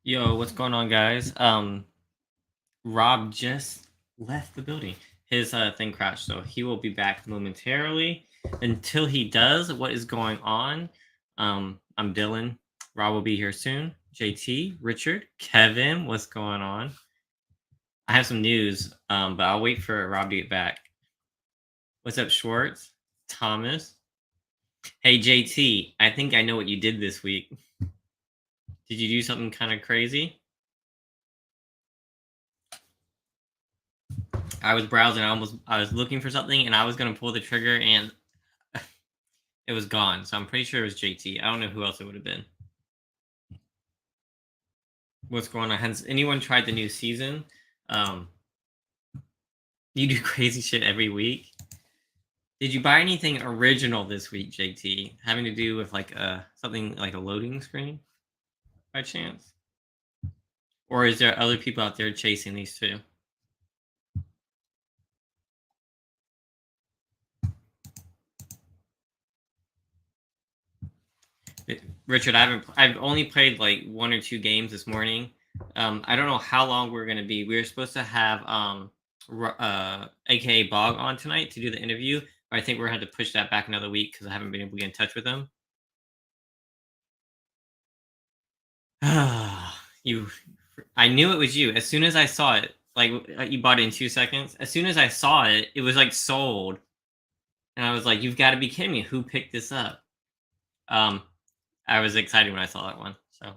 Yo, what's going on, guys? Rob just left the building. His thing crashed, so he will be back momentarily. Until he does, what is going on? I'm Dylan. Rob will be here soon. JT, Richard, Kevin, what's going on? I have some news, but I'll wait for Rob to get back. What's up, Schwartz? Thomas? Hey, JT, I think I know what you did this week. Did you do something kind of crazy? I was browsing. I was looking for something, and I was gonna pull the trigger, and it was gone. So I'm pretty sure it was JT. I don't know who else it would have been. What's going on? Has anyone tried the new season? Um, you do crazy shit every week. Did you buy anything original this week, JT? Having to do with like something like a loading screen, by chance? Or is there other people out there chasing these too? Richard, I've only played like one or two games this morning. I don't know how long we're gonna be. We were supposed to have aka Bog on tonight to do the interview, but I think we're gonna have to push that back another week because I haven't been able to get in touch with him. you, I knew it was you as soon as I saw it. Like you bought it in 2 seconds. As soon as I saw it, it was like sold, and I was like, "You've got to be kidding me! Who picked this up?" Um, I was excited when I saw that one. So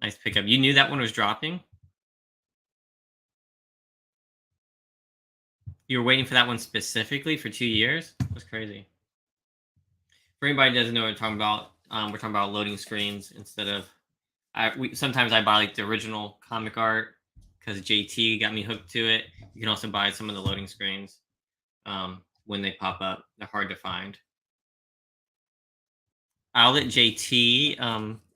nice pickup. You knew that one was dropping. You were waiting for that one specifically for 2 years? That's crazy. For anybody who doesn't know what we're talking about, we're talking about loading screens instead of. Sometimes I buy like the original comic art because JT got me hooked to it. You can also buy some of the loading screens when they pop up. They're hard to find. I'll let JT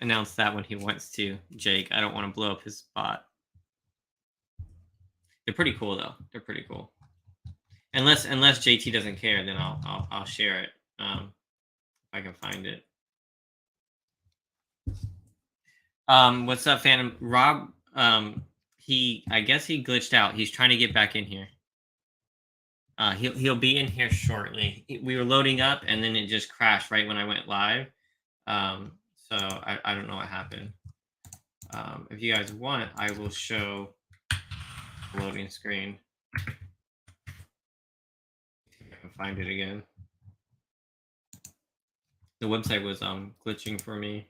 announce that when he wants to. Jake, I don't want to blow up his spot. They're pretty cool though. They're pretty cool. Unless JT doesn't care, then I'll share it if I can find it. What's up, Phantom? Rob, I guess he glitched out. He's trying to get back in here. He'll be in here shortly. We were loading up, and then it just crashed right when I went live. So I don't know what happened. If you guys want, I will show the loading screen. If I can find it again. The website was glitching for me.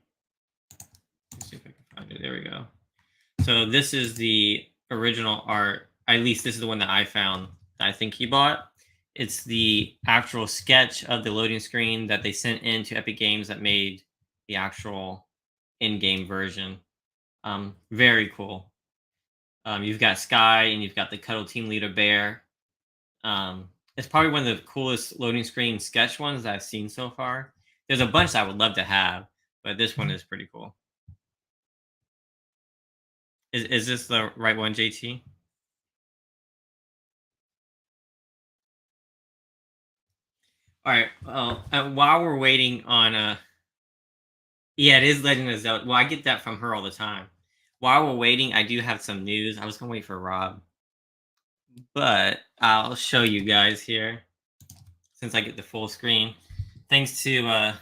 Let's see if I can find it. There we go. So this is the original art. At least this is the one that I found that I think he bought. It's the actual sketch of the loading screen that they sent in to Epic Games that made the actual in-game version. Very cool. You've got Sky and you've got the Cuddle Team Leader Bear. It's probably one of the coolest loading screen sketch ones that I've seen so far. There's a bunch that I would love to have, but this one is pretty cool. Is this the right one, JT? All right. Well, while we're waiting on yeah, it is Legend of Zelda. Well, I get that from her all the time. While we're waiting, I do have some news. I was gonna wait for Rob, but I'll show you guys here since I get the full screen. Thanks to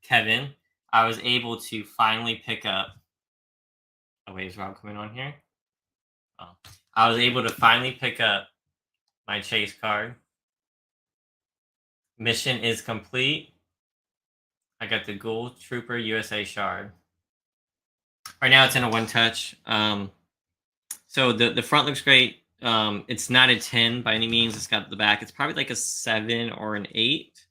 Kevin, I was able to finally pick up. Oh wait, is Rob coming on here? Oh, I was able to finally pick up my chase card. Mission is complete. I got the Ghoul Trooper USA shard. Right now, it's in a one touch. So the front looks great. It's not a 10 by any means. It's got the back. It's probably like a 7 or an 8.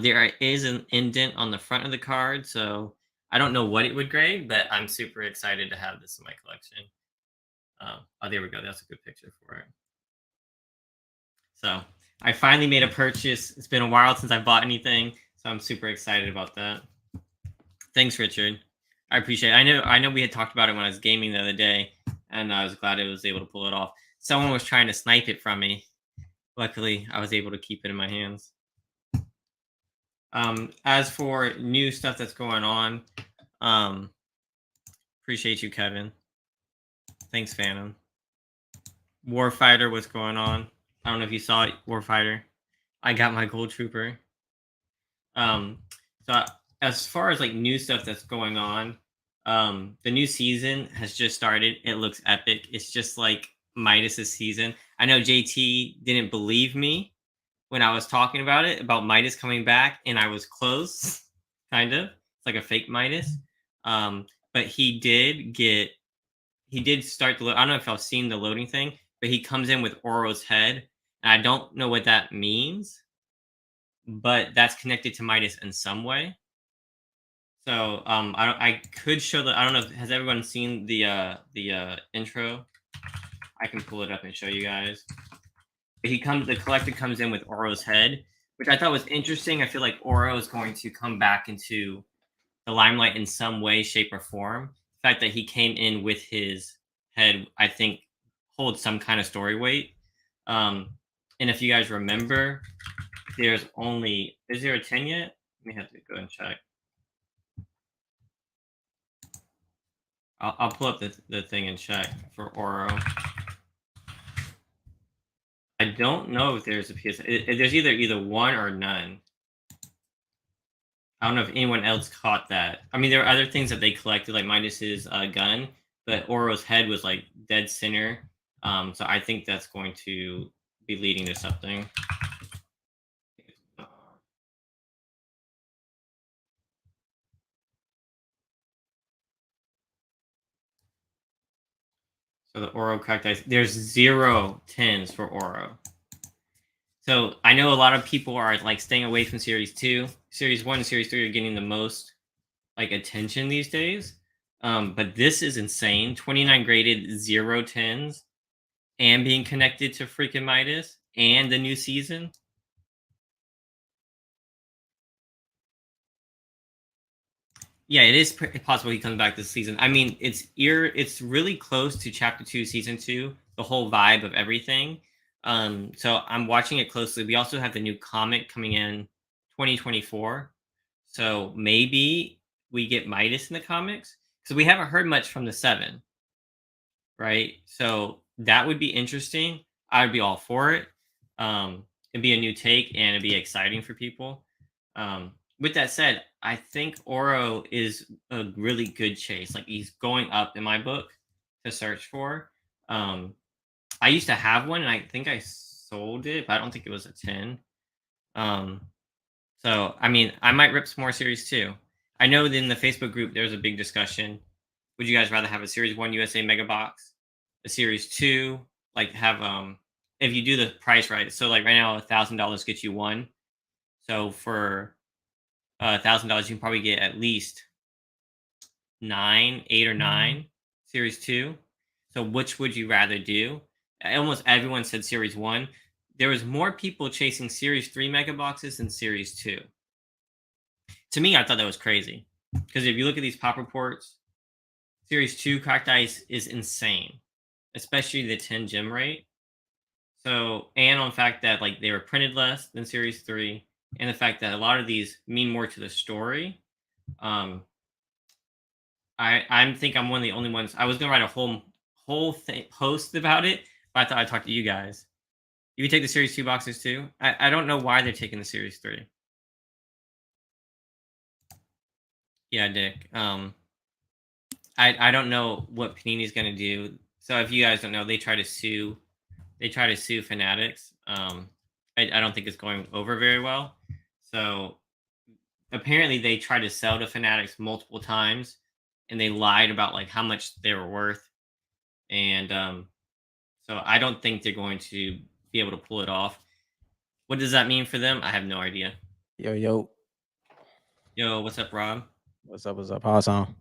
There is an indent on the front of the card, so I don't know what it would grade, but I'm super excited to have this in my collection. Oh, there we go. That's a good picture for it. So I finally made a purchase. It's been a while since I bought anything, so I'm super excited about that. Thanks, Richard. I appreciate it. I know we had talked about it when I was gaming the other day, and I was glad I was able to pull it off. Someone was trying to snipe it from me. Luckily, I was able to keep it in my hands. As for new stuff that's going on, Appreciate you, Kevin. Thanks, Phantom. Warfighter, what's going on? I don't know if you saw it, Warfighter. I got my gold trooper. Um, so as far as like new stuff that's going on, the new season has just started. It looks epic. It's just like Midas's season. I know JT didn't believe me when I was talking about it, about Midas coming back, and I was close, kind of. It's like a fake Midas. But he did start the. I don't know if I've seen the loading thing, but he comes in with Oro's head, and I don't know what that means, but that's connected to Midas in some way. So I could show the. I don't know. Has everyone seen the intro? I can pull it up and show you guys. The collector comes in with Oro's head, which I thought was interesting. I feel like Oro is going to come back into the limelight in some way, shape, or form. The fact that he came in with his head, I think, holds some kind of story weight. And if you guys remember, is there a 10 yet? Let me have to go and check. I'll pull up the thing and check for Oro. I don't know if there's a PS. There's either one or none. I don't know if anyone else caught that. I mean, there are other things that they collected, like Midas's gun, but Oro's head was like dead center. So I think that's going to be leading to something. So the Oro cacti, there's 0 10s for Oro. So I know a lot of people are like staying away from Series 2. Series 1 and Series 3 are getting the most like attention these days. But this is insane. 29 graded, 0 10s, and being connected to freaking Midas and the new season. Yeah, it is possible he comes back this season. I mean, it's really close to Chapter 2, Season 2, the whole vibe of everything. So I'm watching it closely. We also have the new comic coming in 2024. So maybe we get Midas in the comics because we haven't heard much from the 7, right? So that would be interesting. I would be all for it. It'd be a new take and it'd be exciting for people. With that said, I think Oro is a really good chase. Like he's going up in my book to search for. I used to have one and I think I sold it, but I don't think it was a 10. So I mean, I might rip some more series 2. I know that in the Facebook group there's a big discussion. Would you guys rather have a Series 1 USA Mega Box, a Series 2, like have if you do the price right. So like right now $1,000 gets you one. So for $1,000 you can probably get at least 8 or 9 Series 2. So which would you rather do? Almost everyone said Series 1. There was more people chasing Series 3 mega boxes than Series 2. To me, I thought that was crazy. Because if you look at these pop reports, Series 2 cracked ice is insane. Especially the 10 gem rate. So, and on the fact that like they were printed less than Series 3, and the fact that a lot of these mean more to the story. I think I'm one of the only ones. I was gonna write a whole post about it, but I thought I'd talk to you guys. You would take the Series 2 boxes too? I don't know why they're taking the Series 3. Yeah, Dick. I don't know what Panini's gonna do. So if you guys don't know, they try to sue Fanatics. I don't think it's going over very well. So apparently they tried to sell to Fanatics multiple times and they lied about like how much they were worth. And so I don't think they're going to be able to pull it off. What does that mean for them? I have no idea. Yo. Yo, what's up, Rob? What's up? What's up? How's on?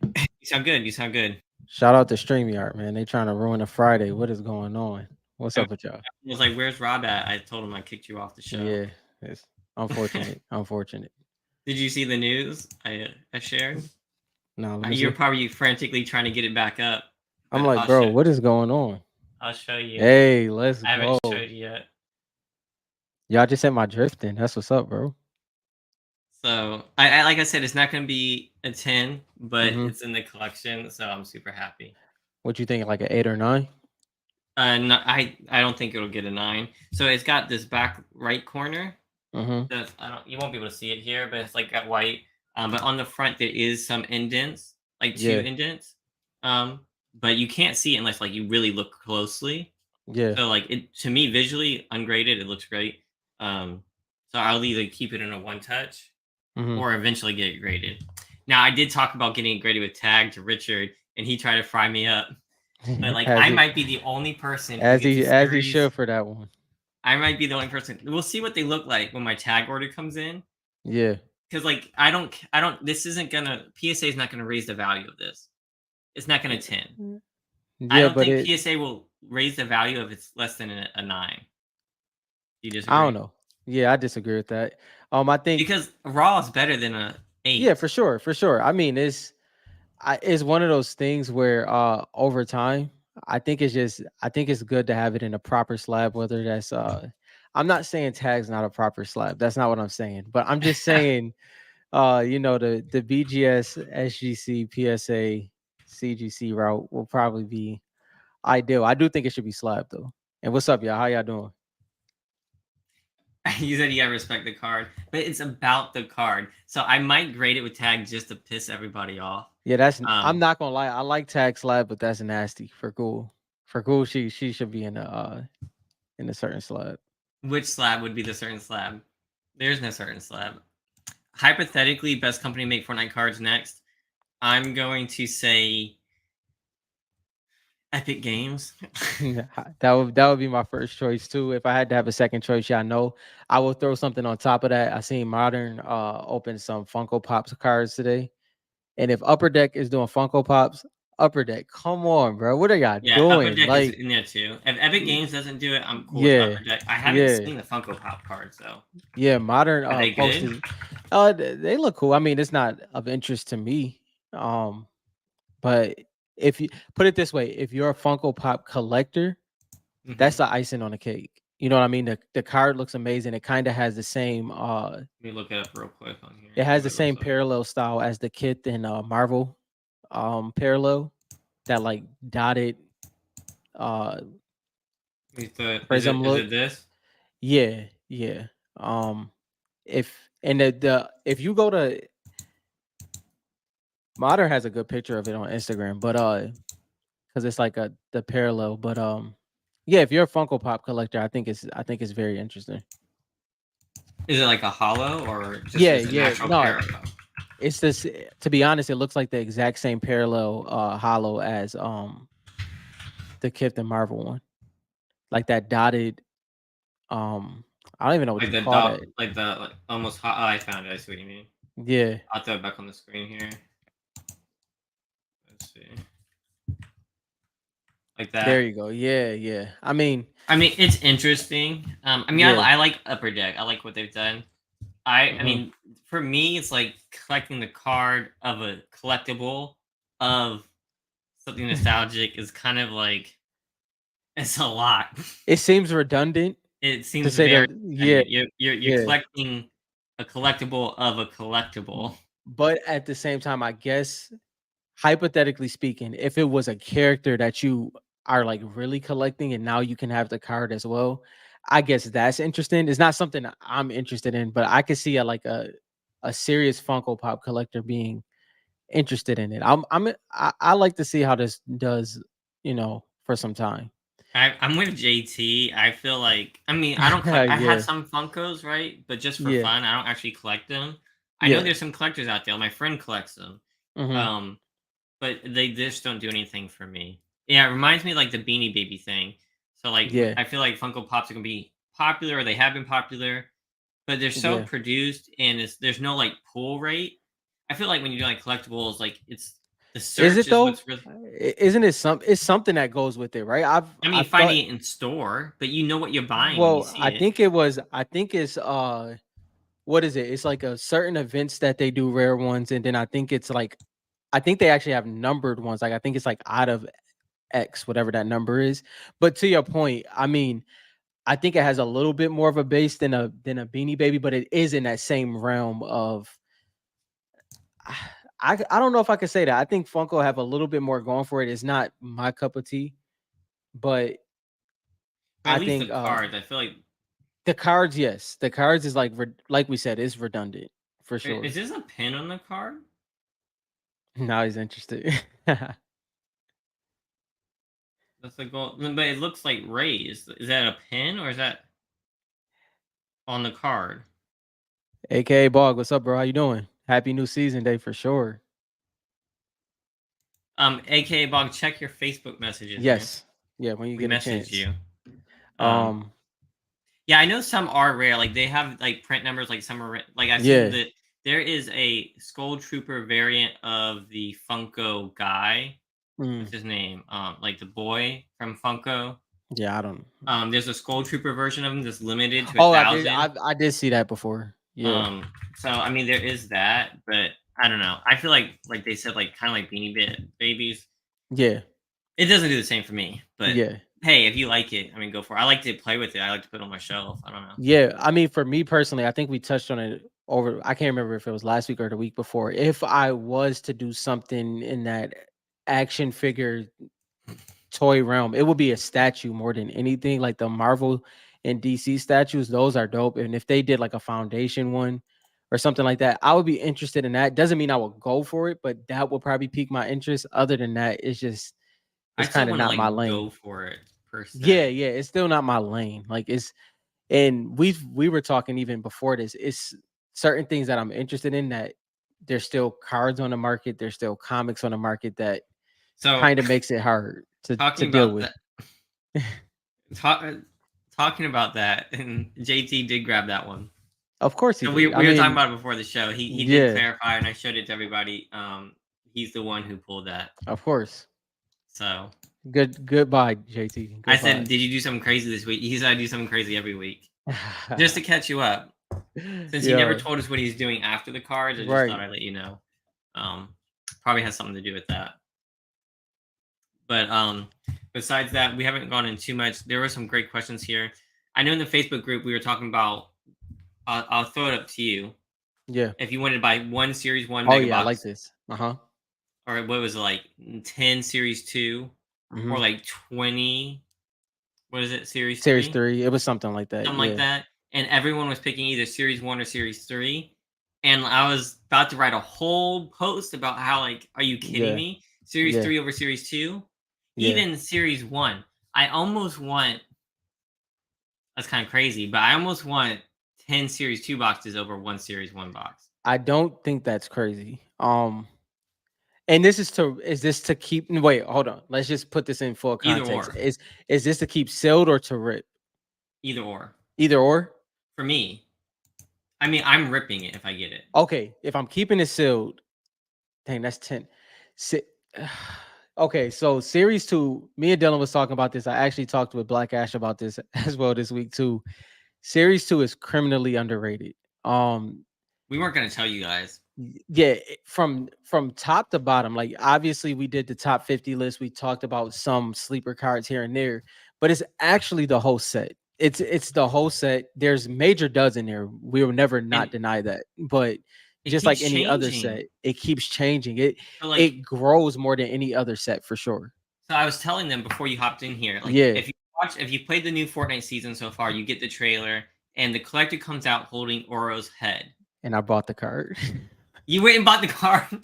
You sound good. You sound good. Shout out to StreamYard, man. They trying to ruin a Friday. What is going on? What's I up with y'all? was like, "Where's Rob at?" I told him I kicked you off the show. Yeah, it's unfortunate. Unfortunate. Did you see the news I shared? No, let me You're see. probably frantically trying to get it back up. I'm But like, bro, what is going on? I'll show you. Hey, let's I haven't go. showed you yet. Y'all just hit my drifting. That's what's up, bro. So I like I said, it's not gonna be a 10, but Mm-hmm. it's in the collection, so I'm super happy. What you think, like an 8 or 9? No, I don't think it'll get a 9. So it's got this back right corner. Mm-hmm. That's I don't you won't be able to see it here, but it's like got white. But on the front there is some indents, like two Yeah. indents. Um, but you can't see it unless like you really look closely. Yeah. So like it to me visually ungraded, it looks great. Um, so I'll either keep it in a one touch Mm-hmm. or eventually get it graded. Now I did talk about getting it graded with tag to Richard, and he tried to fry me up. But like as I he might be the only person who as gets a he as he series. should for that one. I might be the only person. We'll see what they look like when my tag order comes in. Yeah. Because like I don't. This isn't gonna PSA is not gonna raise the value of this. It's not gonna 10. I Yeah, don't but think it PSA will raise the value if it's less than a 9. Do you I don't disagree? know. Yeah, I disagree with that. I think Because raw is better than a yeah, 8. for sure, for sure. I mean, it's one of those things where over time, I think it's good to have it in a proper slab, whether that's I'm not saying tag's not a proper slab. That's not what I'm saying. But I'm just saying the BGS, SGC, PSA, CGC route will probably be ideal. I do think it should be slab though. And what's up, y'all? How y'all doing? You said you gotta respect the card, but it's about the card. So I might grade it with tag just to piss everybody off. Yeah, I'm Um, not gonna lie. I like tag slab, but that's nasty for cool. For cool, she should be in a certain slab. which slab would be the certain slab? There's no certain slab. Hypothetically, best company to make Fortnite cards next. I'm going to say Epic Games. That would be my first choice too. If I had to have a second choice, yeah, I know I will throw something on top of that. I seen Modern open some Funko Pops cards today. And if Upper Deck is doing Funko Pops, Upper Deck, come on, bro. What are y'all Yeah, Upper doing? Deck is Like, in there too. If Epic y- Games doesn't do it, I'm cool with yeah, Upper Deck. I haven't yeah, seen the Funko Pop cards though. yeah. Modern Are they good? posted they look cool. I mean, it's not of interest to me. Um, but if you put it this way, if you're a Funko Pop collector, that's Hmm. the icing on the cake. You know what I mean? The card looks amazing. It kind of has the same Let me look it up real quick on here it and see has what the it looks same like. parallel style as the kit in Marvel parallel, that like dotted uh prism Is look. it this? Yeah, yeah. Um if and the if you go to Modern has a good picture of it on Instagram, but because it's like the parallel. But yeah, if you're a Funko Pop collector, I think it's very interesting. Is it like a hollow or just Yeah, is a yeah. natural No, parallel? it's this. To be honest, it looks like the exact same parallel hollow as the Captain Marvel one, like that dotted. I don't even know what Like you the call dot, that. like the like almost hot. Oh, I found it. I see what you mean. Yeah, I'll throw it back on the screen here. Let's see. Like there that. you go. Yeah, yeah. I mean, it's interesting. I mean, Yeah. I like Upper Deck. I like what they've done. I Hmm. mean, for me, it's like collecting the card of a collectible of something nostalgic is kind of like it's a lot. It seems redundant It to seems say very the yeah, redundant. You're yeah. collecting a collectible of a collectible. But at the same time, I guess hypothetically speaking, if it was a character that you are like really collecting and now you can have the card as well, I guess that's interesting. It's not something I'm interested in, but I could see a serious Funko Pop collector being interested in it. I like to see how this does, for some time. I'm with JT. I feel like I mean I don't collect. I have Yeah, some Funkos, right? But just for yeah, fun, I don't actually collect them. I know yeah. there's some collectors out there. My friend collects them. Hmm. Um, but they just don't do anything for me. Yeah, it reminds me of, like the Beanie Baby thing. So like Yeah, I feel like Funko Pops are gonna be popular, or they have been popular, but they're so yeah. produced and there's no like pull rate. I feel like when you do like collectibles, like it's the Is search it is though? what's really. Isn't it it's something that goes with it, right? I mean, I've thought. finding it in store, but you know what you're buying when you Well, see it. I think it's what is it? It's like a certain events that they do rare ones, and then I think it's like I think they actually have numbered ones. Like I think it's like out of X, whatever that number is. But to your point, I mean, I think it has a little bit more of a base than a Beanie Baby, but it is in that same realm of. I don't know if I could say that. I think Funko have a little bit more going for it. It's not my cup of tea, but But I at least think the cards, I feel like. the cards, yes, the cards is like we said, is redundant for Is sure. this a pin on the card? Now he's interested. That's the goal, but it looks like raised. Is that a pin or is that on the card? AKA Bog, what's up, bro? How you doing? Happy new season day for sure. AKA Bog, check your Facebook messages, man. Yes, yeah, when you We get a messaged chance. you. Um, Yeah, I know some are rare. Like they have like print numbers. Like some are like I've seen yeah, that there is a Skull Trooper variant of the Funko guy. mm, What's his name? Like the boy from Funko. yeah, I don't. There's a Skull Trooper version of him that's limited to a Oh, I did. thousand. I did see that before. Yeah, Um, so I mean there is that, but I don't know. I feel like they said like kind of like Babies. yeah, It doesn't do the same for me, but yeah. hey, if you like it, I mean go for it. I like to play with it. I like to put it on my shelf. I don't know. Yeah, I mean, for me personally, I think we touched on it over. I can't remember if it was last week or the week before. If I was to do something in that action figure toy realm, it would be a statue more than anything. Like the Marvel and DC statues, those are dope. And if they did like a foundation one or something like that, I would be interested in that. Doesn't mean I would go for it, but that would probably pique my interest. Other than that, I it's still kind of want to not my like lane. go for it per Yeah, se. yeah, it's still not my lane. Like it's and we were talking even before this. It's certain things that I'm interested in that there's still cards on the market, there's still comics on the market that So kind of makes it hard to talking deal about with. that, talk, talking about that, and JT did grab that one. Of course he So we did. I we were talking mean, about it before the show. He did yeah, clarify, and I showed it to everybody. He's the one who pulled that. of course. So Goodbye, JT. I said, Goodbye. "Did you do something crazy this week?" He said, "I do something crazy every week, just to catch you up." Since he never Yeah, told us what he's doing after the cards, I just thought right. I'd let you know. Um, Probably has something to do with that. But besides that, we haven't gone in too much. There were some great questions here. I know in the Facebook group we were talking about. I'll throw it up to you. Yeah. If you wanted to buy one series one Oh mega yeah, I like box, this. Uh-huh. or what was it like 10 series two, or Hmm. like 20, what is it, series Series three, 3. It was something like that. something like Yeah. that, and everyone was picking either series one or series three, and I was about to write a whole post about how like, are you kidding Yeah. me? Series Yeah. three over series two, Yeah. even series one. I almost want That's kind of crazy, but I almost want 10 series two boxes over one series one box. I don't think that's crazy. And is this to keep wait, hold on. Let's just put this in full Either context. or, Is this to keep sealed or to rip? either or. Either or? For me, I mean, I'm ripping it if I get it. Okay, if I'm keeping it sealed, dang, that's 10. Si- okay, so series 2, me and Dylan was talking about this. I actually talked with Black Ash about this as well this week too. Series 2 is criminally underrated. Um We weren't going to tell you guys. yeah, from top to bottom, like obviously we did the top 50 list. We talked about some sleeper cards here and there, but it's actually the whole set. It's the whole set. There's major duds in there. We will never not And deny that. But it just like keeps any other changing. set, it keeps changing. It So, like, it grows more than any other set for sure. so I was telling them before you hopped in here, like, Yeah, if you played the new Fortnite season so far, you get the trailer, and the collector comes out holding Oro's head. and I bought the card. You went and bought the card.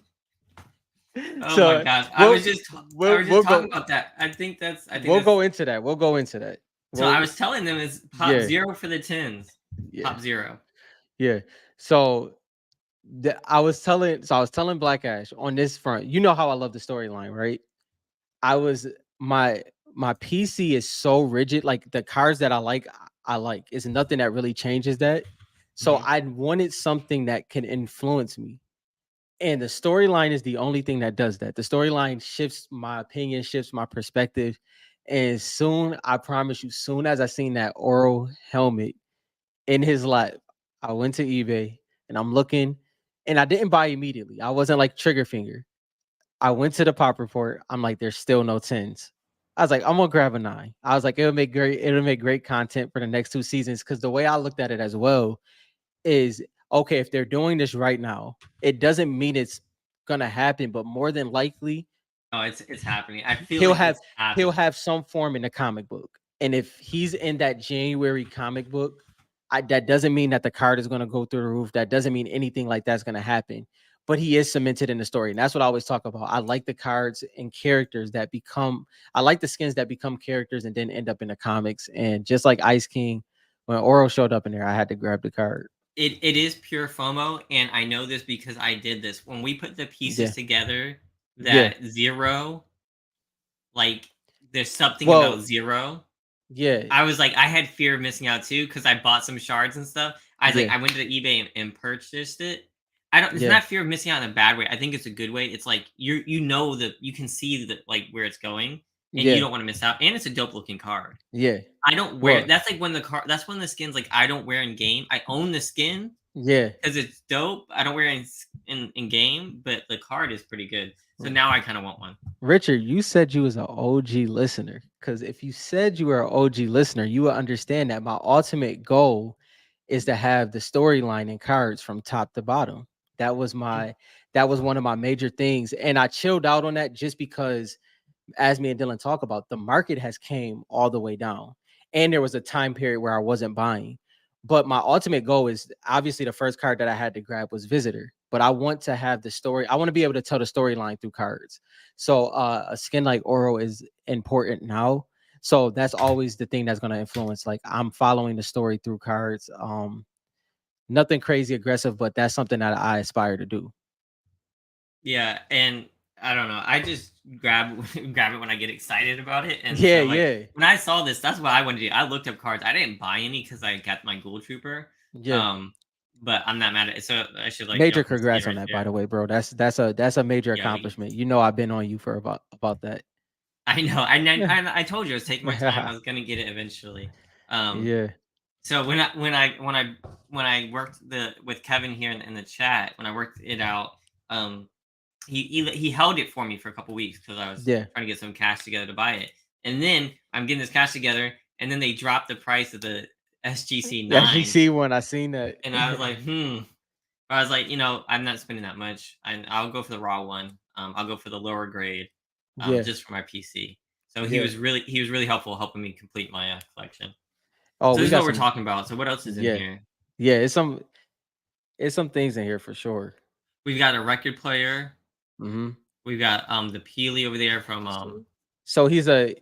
Oh my So gosh, we'll I we'll was just we'll talking go about that. I think we'll that's go into that. We'll go into that. So I Well, was telling them it's pop yeah, zero for the tens. yeah, Pop zero. yeah. So I was telling Black Ash on this front. You know how I love the storyline, right? I was my my PC is so rigid. Like the cars that I like. It's nothing that really changes that. So Mhm. I wanted something that can influence me. And the storyline is the only thing that does that. The storyline shifts my opinion, shifts my perspective. And soon, I promise you, soon as I seen that oral helmet in his lap, I went to eBay and I'm looking, and I didn't buy immediately. I wasn't like trigger finger. I went to the pop report. I'm like, there's still no tens. I was like, I'm gonna grab a 9. I was like, it'll make great content for the next 2 seasons. Cause the way I looked at it as well is okay, if they're doing this right now, it doesn't mean it's gonna happen, but more than likely Oh, it's happening. I feel he'll like have it's he'll happening. have some form in the comic book. And if he's in that January comic book, that doesn't mean that the card is going to go through the roof. That doesn't mean anything like that's going to happen. But he is cemented in the story. And that's what I always talk about. I like the cards and characters that become, I like the skins that become characters and then end up in the comics. And just like Ice King, when Oro showed up in there, I had to grab the card. It is pure FOMO, and I know this because I did this. When we put the pieces Yeah. together, Yeah. that Zero, like, there's something about Well, Zero. yeah. I was like, I had fear of missing out too because I bought some shards and stuff. I was like, Yeah. I went to the eBay and purchased it. I don't. It's Yeah. not fear of missing out in a bad way. I think it's a good way. It's like you know that you can see that like where it's going, and you Yeah. don't want to miss out. And it's a dope looking card. Yeah. I don't wear. Well, That's like when the card. That's when the skins like I don't wear in game. I own the skin yeah. because it's dope. I don't wear it in game, but the card is pretty good. So now I kind of want one. Richard, you said you was an OG listener. Because if you said you were an OG listener, you would understand that my ultimate goal is to have the storyline and cards from top to bottom. That was Mm. my that was one of my major things. And I chilled out on that just because as me and Dylan talk about, the market has came all the way down. And there was a time period where I wasn't buying. But my ultimate goal is obviously the first card that I had to grab was Visitor. But I want to have the story. I want to be able to tell the storyline through cards. So a skin like Oro is important now. So that's always the thing that's going to influence. Like I'm following the story through cards. Nothing crazy aggressive, but that's something that I aspire to do. Yeah, and I don't know. I just grab grab it when I get excited about it, and Yeah, so like yeah, when I saw this, that's what I wanted to do. I looked up cards. I didn't buy any because I got my Ghoul Trooper. yeah. Um, but I'm not mad at it. So I should like Major y'all can see it congrats on right that, by there. the way, bro. That's a major Yeah, we. accomplishment. You know, I've been on you for about that. I know. Yeah. I told you I was taking my time. I was gonna get it eventually. Um, Yeah, so when I worked the with Kevin here in the chat, when I worked it out, um, he held it for me for a couple weeks because I was yeah. trying to get some cash together to buy it. And then I'm getting this cash together, and then they dropped the price of the SGC Yeah, you 9, see one. I seen that. and I was like, hmm. I was like, I'm not spending that much. I'll go for the raw one. I'll go for the lower grade, Yeah, just for my PC. So yeah. he was really helpful helping me complete my collection. Oh, So we this is got what we're some. talking about. So what else is in Yeah, here? yeah. It's some things in here for sure. We've got a record player. Hmm. We've got the Peely over there from So he's a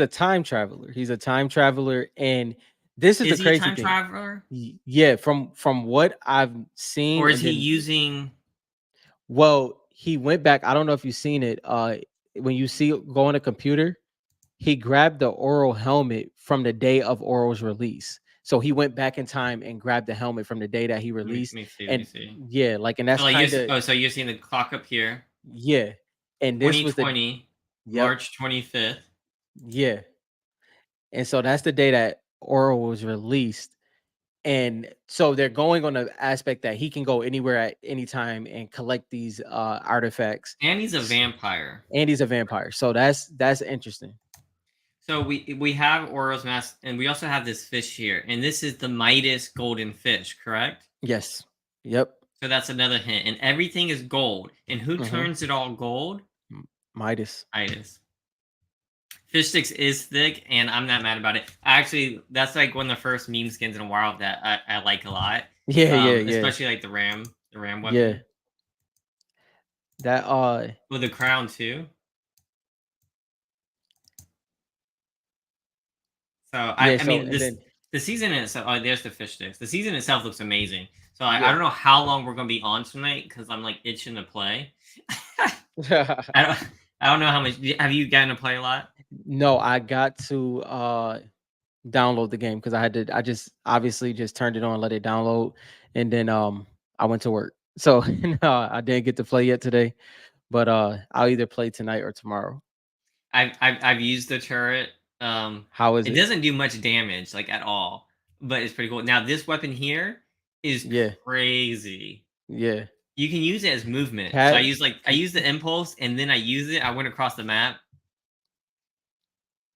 time traveler. He's a time traveler, and this is the is he a crazy time thing. traveler? Yeah, from what I've seen, Or is and he then using well, he went back. I don't know if you've seen it. When you see go on a computer, he grabbed the Oral helmet from the day of Oral's release. So he went back in time and grabbed the helmet from the day that he let released. me see, let me And see. yeah, like, and So that's like kind of so you're seeing the clock up here. yeah. And this was the 2020, yep, March 25th. yeah. And so that's the day that Oral was released. And so they're going on the aspect that he can go anywhere at any time and collect these artifacts. And he's a vampire. And he's a vampire. So that's interesting. So we have Oro's mask, and we also have this fish here. And this is the Midas golden fish, correct? Yes. Yep. So that's another hint. And everything is gold. And who Hmm. turns it all gold? Midas. Midas. Fish sticks is thick, and I'm not mad about it. Actually, that's like one of the first meme skins in a while that I like a lot. Yeah, yeah, yeah, Especially like the ram yeah. weapon That with the crown too. So yeah. I So mean and this then the season itself. Oh, there's the fish sticks. The season itself looks amazing. So I yeah. don't know how long we're gonna be on tonight because I'm like itching to play. I don't I don't know how much. Have you gotten to play a lot? No, I got to download the game because I just obviously just turned it on, let it download, and then I went to work. So no, I didn't get to play yet today, but I'll either play tonight or tomorrow. I've used the turret. How is It it? doesn't do much damage like at all, but it's pretty cool. Now this weapon here is Yeah, crazy. yeah. You can use it as movement. So Cat I use the impulse and then I use it. I went across the map.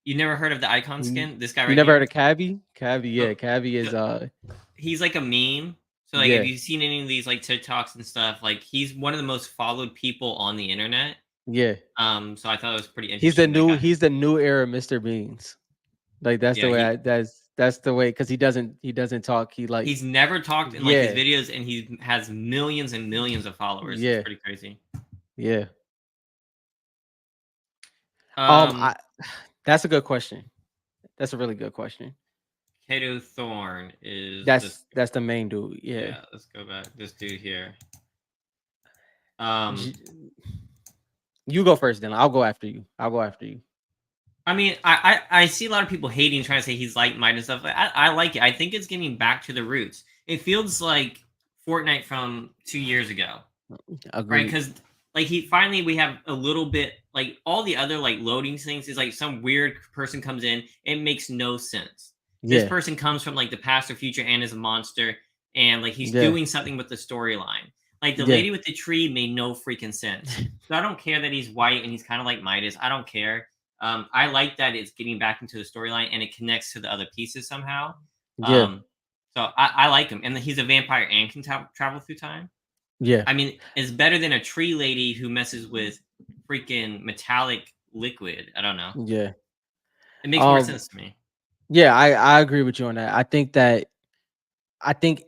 You never heard of the icon You skin? This guy you right never heard here. of Cabby? Cabby, yeah, So, Cabby is so he's like a meme. So like, if yeah, you've seen any of these like TikToks and stuff, like he's one of the most followed people on the internet. yeah. So I thought it was pretty interesting that guy. He's the new era Mr. Beans. Like that's the Yeah, way that's the way because he doesn't talk. He like he's never talked in like his yeah, videos, and he has millions and millions of followers. It's yeah, pretty crazy. yeah. Um, I that's a good question. That's a really good question. Kato Thorn is this. That's the main dude. Yeah. Yeah, let's go back. This dude here. Um, J- You go first, then I'll go after you. I'll go after you. I mean, I see a lot of people hating, trying to say he's like Might and stuff. I like it. I think it's getting back to the roots. It feels like Fortnite from 2 years ago, right? Agreed. Because like he finally we have a little bit like all the other like loading things is like some weird person comes in. It makes no sense. This Yeah. person comes from like the past or future and is a monster, and like he's Yeah. doing something with the storyline. Like the Yeah. lady with the tree made no freaking sense. So I don't care that he's white and he's kind of like Midas. I don't care. I like that it's getting back into the storyline and it connects to the other pieces somehow. Yeah. Um, so I like him, and he's a vampire and can travel through time. Yeah. I mean, it's better than a tree lady who messes with freaking metallic liquid. I don't know. Yeah. It makes more Um sense to me. yeah, I agree with you on that. I think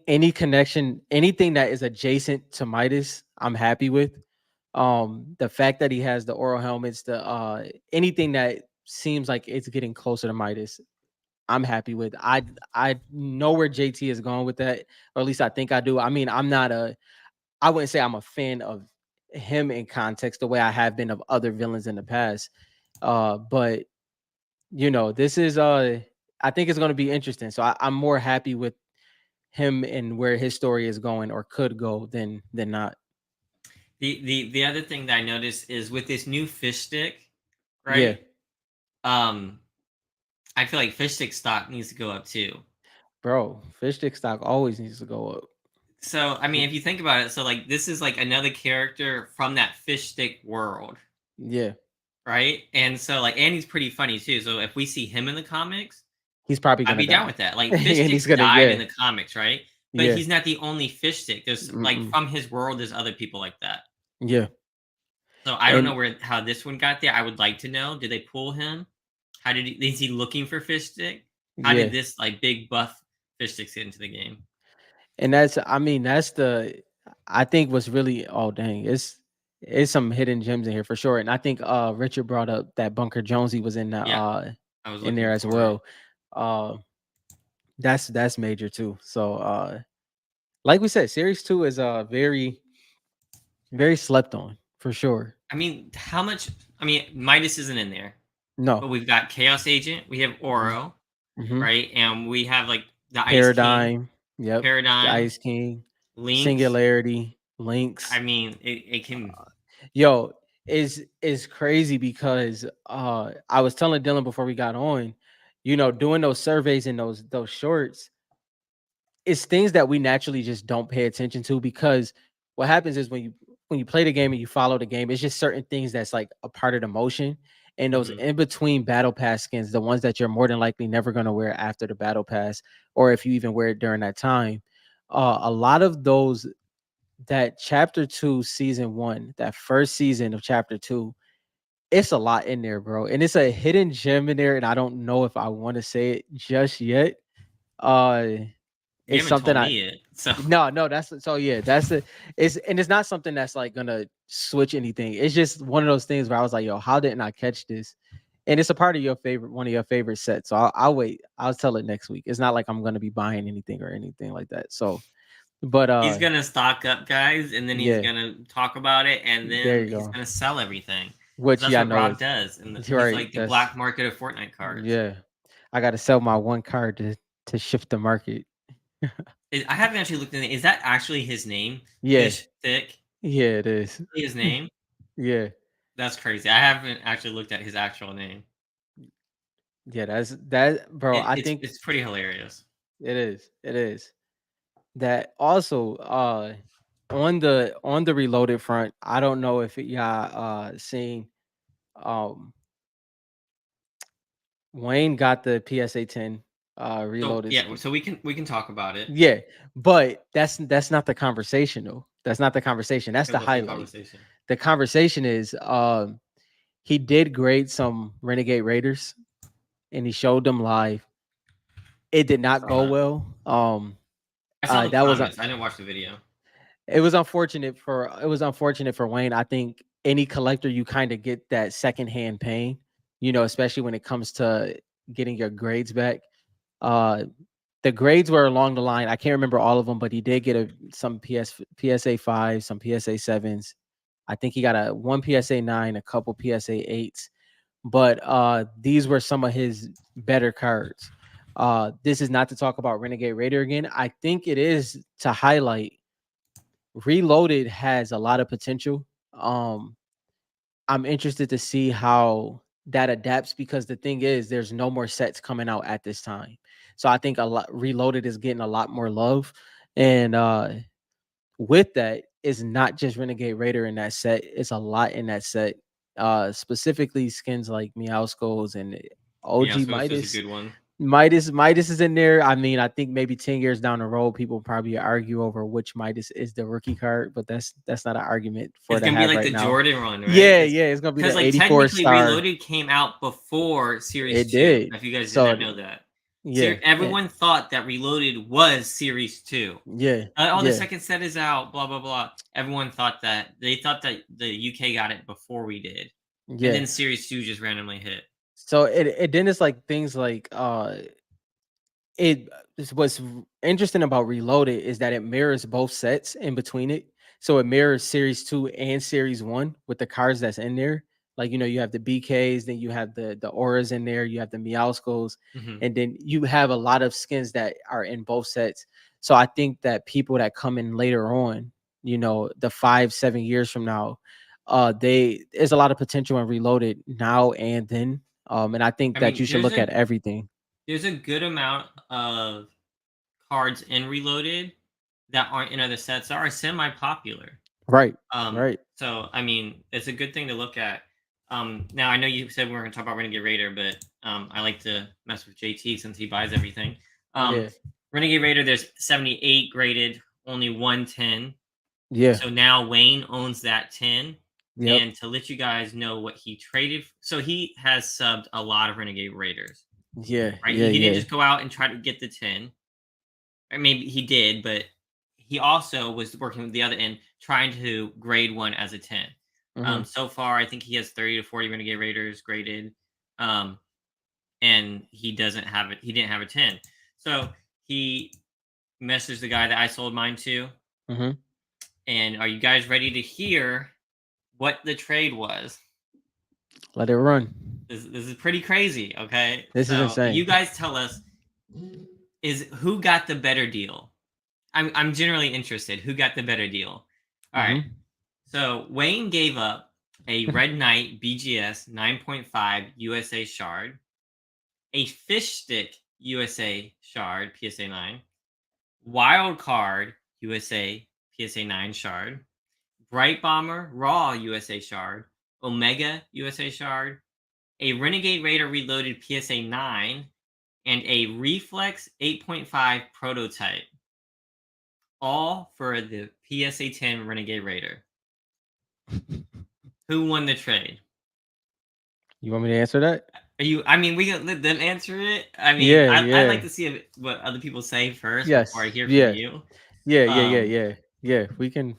any connection, anything that is adjacent to Midas, I'm happy with. The fact that he has the oral helmets, the anything that seems like it's getting closer to Midas, I'm happy with. I know where JT is going with that, or at least I think I do. I mean, I wouldn't say I'm a fan of him in context the way I have been of other villains in the past. But this is I think it's gonna be interesting. So I'm more happy with him and where his story is going or could go than not. The other thing that I noticed is with this new fish stick, Yeah, right? Um, I feel like fish stick stock needs to go up too. bro. Fish stick stock always needs to go up. So I mean, if you think about it, so like this is like another character from that fish stick world, Yeah, right? And so like, and he's pretty funny too. So if we see him in the comics, he's probably I'd gonna be down die, with that. Like fish and he's sticks gonna died in yeah the comics, right? But yeah he's not the only fish stick. There's like mm-mm, from his world, there's other people like that. yeah So I don't know and where how this one got there. I would like to know. Did they pull him? How did he is he looking for fish stick? How did yeah this like big buff fish sticks get into the game? and that's I mean that's the I think what's really oh dang it's some hidden gems in here for sure. And I think Richard brought up that Bunker Jonesy was in that Yeah, I was in looking there as for it. well. Uh that's major too. So like we said, series 2 is very slept on for sure. I mean, how much? I mean, Midas isn't in there, but No. we've got Chaos Agent, we have Oro, Mm-hmm. right? And we have like the Ice King, Paradigm. Yep. The Paradigm, Ice King. Lynx. Singularity. Links. I mean, it can. Yo, is crazy because I was telling Dylan before we got on, doing those surveys and those shorts, it's things that we naturally just don't pay attention to because what happens is when you play the game and you follow the game, it's just certain things that's like a part of the motion. And those Mhm. in between battle pass skins, the ones that you're more than likely never going to wear after the battle pass, or if you even wear it during that time, a lot of those that chapter 2 season 1, that first season of chapter 2, it's a lot in there, bro. And it's a hidden gem in there and I don't know if I want to say it just yet. Uh You it's haven't something told I me yet, so no, that's so yeah, that's it. It's not something that's like gonna switch anything. It's just one of those things where I was like, yo, how didn't I catch this? And it's a part of one of your favorite sets. So I'll wait. I'll tell it next week. It's not like I'm gonna be buying anything or anything like that. So, but he's gonna stock up, guys, and then he's yeah, gonna talk about it, and there then you he's go. gonna sell everything. Which That's yeah, I what know Rob it. does, and You're he's right. like the That's black market of Fortnite cards. yeah. I gotta sell my one card to shift the market. I haven't actually looked in. Is that actually his name? Yeah, Fish Thick. yeah, it is. His name? Yeah, That's crazy. I haven't actually looked at his actual name. yeah. That's that, bro. I think It's pretty hilarious. it is. It is. That also on the reloaded front, I don't know if y'all seen um Wayne got the PSA 10 So reloaded yeah, skin. so we can talk about it. Yeah, but that's not the conversation though. That's not the conversation. That's Okay, the what's the highlight. conversation? The conversation is he did grade some Renegade Raiders and he showed them live. It did I not saw go that. well. I saw the That was comments. I didn't watch the video. it was unfortunate for Wayne. I think any collector you kind of get that secondhand pain, especially when it comes to getting your grades back. Uh the grades were along the line. I can't remember all of them, but he did get some PSA 5, some PSA 7s. I think he got a one PSA 9, a couple PSA 8s. But these were some of his better cards. This is not to talk about Renegade Raider again. I think it is to highlight Reloaded has a lot of potential. Um, I'm interested to see how that adapts because the thing is, there's no more sets coming out at this time. So I think a lot Reloaded is getting a lot more love. And with that, it's not just Renegade Raider in that set, it's a lot in that set. Specifically skins like Meowscles and Yeah, OG so it's a Midas. good one. Midas is in there. I mean, I think maybe 10 years down the road, people probably argue over which Midas is the rookie card, but that's not an argument for It's to gonna be have like right the now. Jordan run, right? Yeah, It's yeah, it's gonna be because the like 84 technically star. Reloaded came out before Series It 2. did. If you guys did So not know that. yeah, Everyone thought that Reloaded was Series 2. yeah, Oh, the yeah, second set is out, blah blah blah. Everyone thought that they thought that the UK got it before we did. And yeah. then Series 2 just randomly hit. So it then it's like things like what's interesting about Reloaded is that it mirrors both sets in between it. So it mirrors Series 2 and Series 1 with the cards that's in there. Like, you have the BKs, then you have the auras in there, you have the Meowscles, Mhm. and then you have a lot of skins that are in both sets. So I think that people that come in later on, the 5-7 years from now, there's a lot of potential in Reloaded now and then. And I think I that mean, you should look at everything. there's a good amount of cards in Reloaded that aren't in other sets that are semi-popular. Right. Right. So I mean, it's a good thing to look at. Now I know you said we were going to talk about Renegade Raider, but I like to mess with JT since he buys everything. Um, Yeah. Renegade Raider, there's 78 graded, only 110. Yeah. So now Wayne owns that 10. Yep. And to let you guys know what he traded, so he has subbed a lot of Renegade Raiders, Yeah. right? Yeah. He didn't Yeah. just go out and try to get the 10, or maybe he did, but he also was working with the other end, trying to grade one as a 10. Mhm. So far, I think he has 30 to 40 Renegade Raiders graded, um, and he doesn't have it. He didn't have a 10. So he messaged the guy that I sold mine to. Mhm. And are you guys ready to hear what the trade was? Let it run. This is pretty crazy. Okay, This is so you insane. guys tell us is who got the better deal? I'm generally interested. Who got the better deal? All right. Mhm. So Wayne gave up a Red Knight BGS 9.5 USA shard, a Fish Stick USA shard PSA 9, Wild Card USA PSA 9 shard, Bright Bomber Raw USA shard, Omega USA shard, a Renegade Raider Reloaded PSA 9, and a Reflex 8.5 prototype, all for the PSA 10 Renegade Raider. Who won the trade? You want me to answer that? Are you? I mean, we can let them answer it. I mean, Yeah. I like Yeah. to see what other people say first before I Yes. hear from Yeah. you. Yeah. Yeah. Yeah. Um, Yeah. Yeah. We can.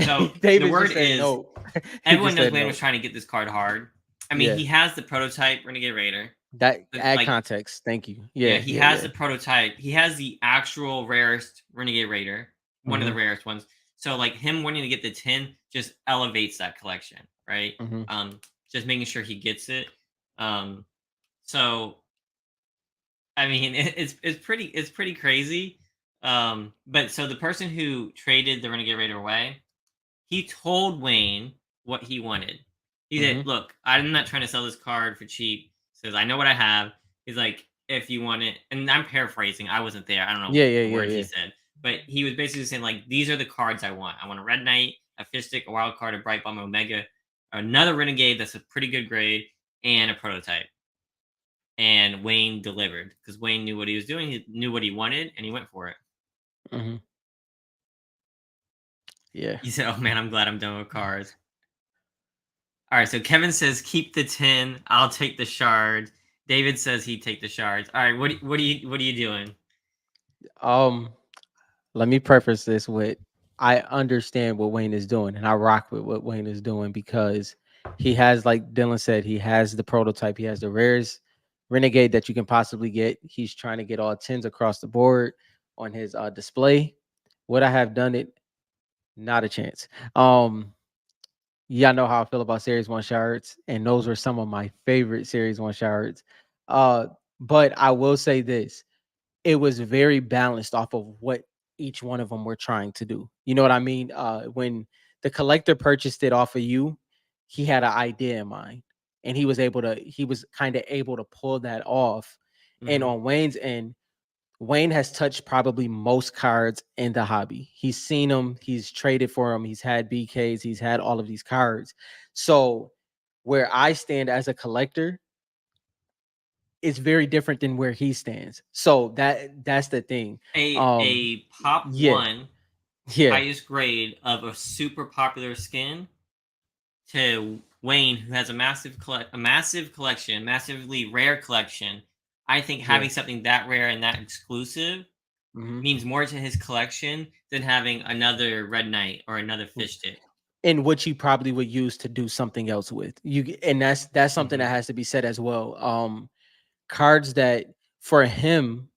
so the David's word just saying is no. He everyone just knows said Wayne was no. trying to get this card hard. I mean, Yeah. he has the prototype Renegade Raider, That but add like, context. Thank you. yeah, Yeah. he Yeah. has Yeah. the prototype. He has the actual rarest Renegade Raider, one of the Mhm. rarest ones. So like him wanting to get the 10 just elevates that collection, right? Mhm. Um, just making sure he gets it. Um, so I mean, it's pretty crazy. But so the person who traded the Renegade Raider away, he told Wayne what he wanted. He said, Mhm. "Look, I'm not trying to sell this card for cheap." He says, "I know what I have." He's like, "If you want it," and I'm paraphrasing. I wasn't there. I don't know Yeah. Yeah. the Yeah. words he Yeah. said, but he was basically saying like, "These are the cards I want. I want a Red Knight, a Fistic, a Wild Card, a Bright Bomb, Omega, another Renegade that's a pretty good grade, and a prototype." and Wayne delivered because Wayne knew what he was doing. He knew what he wanted, and he went for it. Hmm. Yeah. He said, "Oh man, I'm glad I'm done with cars." All right, so Kevin says keep the 10. I'll take the shard. David says he'd take the shards. All right, what are you doing? Um, Let me preface this with I understand what Wayne is doing and I rock with what Wayne is doing because he has, like Dylan said, he has the prototype, he has the rarest renegade that you can possibly get. He's trying to get all tens across the board on his display. Would I have done it? Not a chance. Yeah, I know how I feel about Series 1 shards, and those were some of my favorite Series 1 shards. Uh, but I will say this, it was very balanced off of what each one of them were trying to do. You know what I mean? When the collector purchased it off of you, he had an idea in mind, and he was kind of able to pull that off. And Hmm. on Wayne's end, Wayne has touched probably most cards in the hobby. He's seen them, he's traded for them, he's had BKs, he's had all of these cards. So where I stand as a collector, it's very different than where he stands. So that's the thing. A pop Yeah, one yeah, highest grade of a super popular skin to Wayne, who has a massive collection, massively rare collection. I think yeah. having something that rare and that exclusive Hmm. means more to his collection than having another Red Knight or another fish stick. And which he probably would use to do something else with. And that's something that Hmm. has to be said as well. Cards that for him,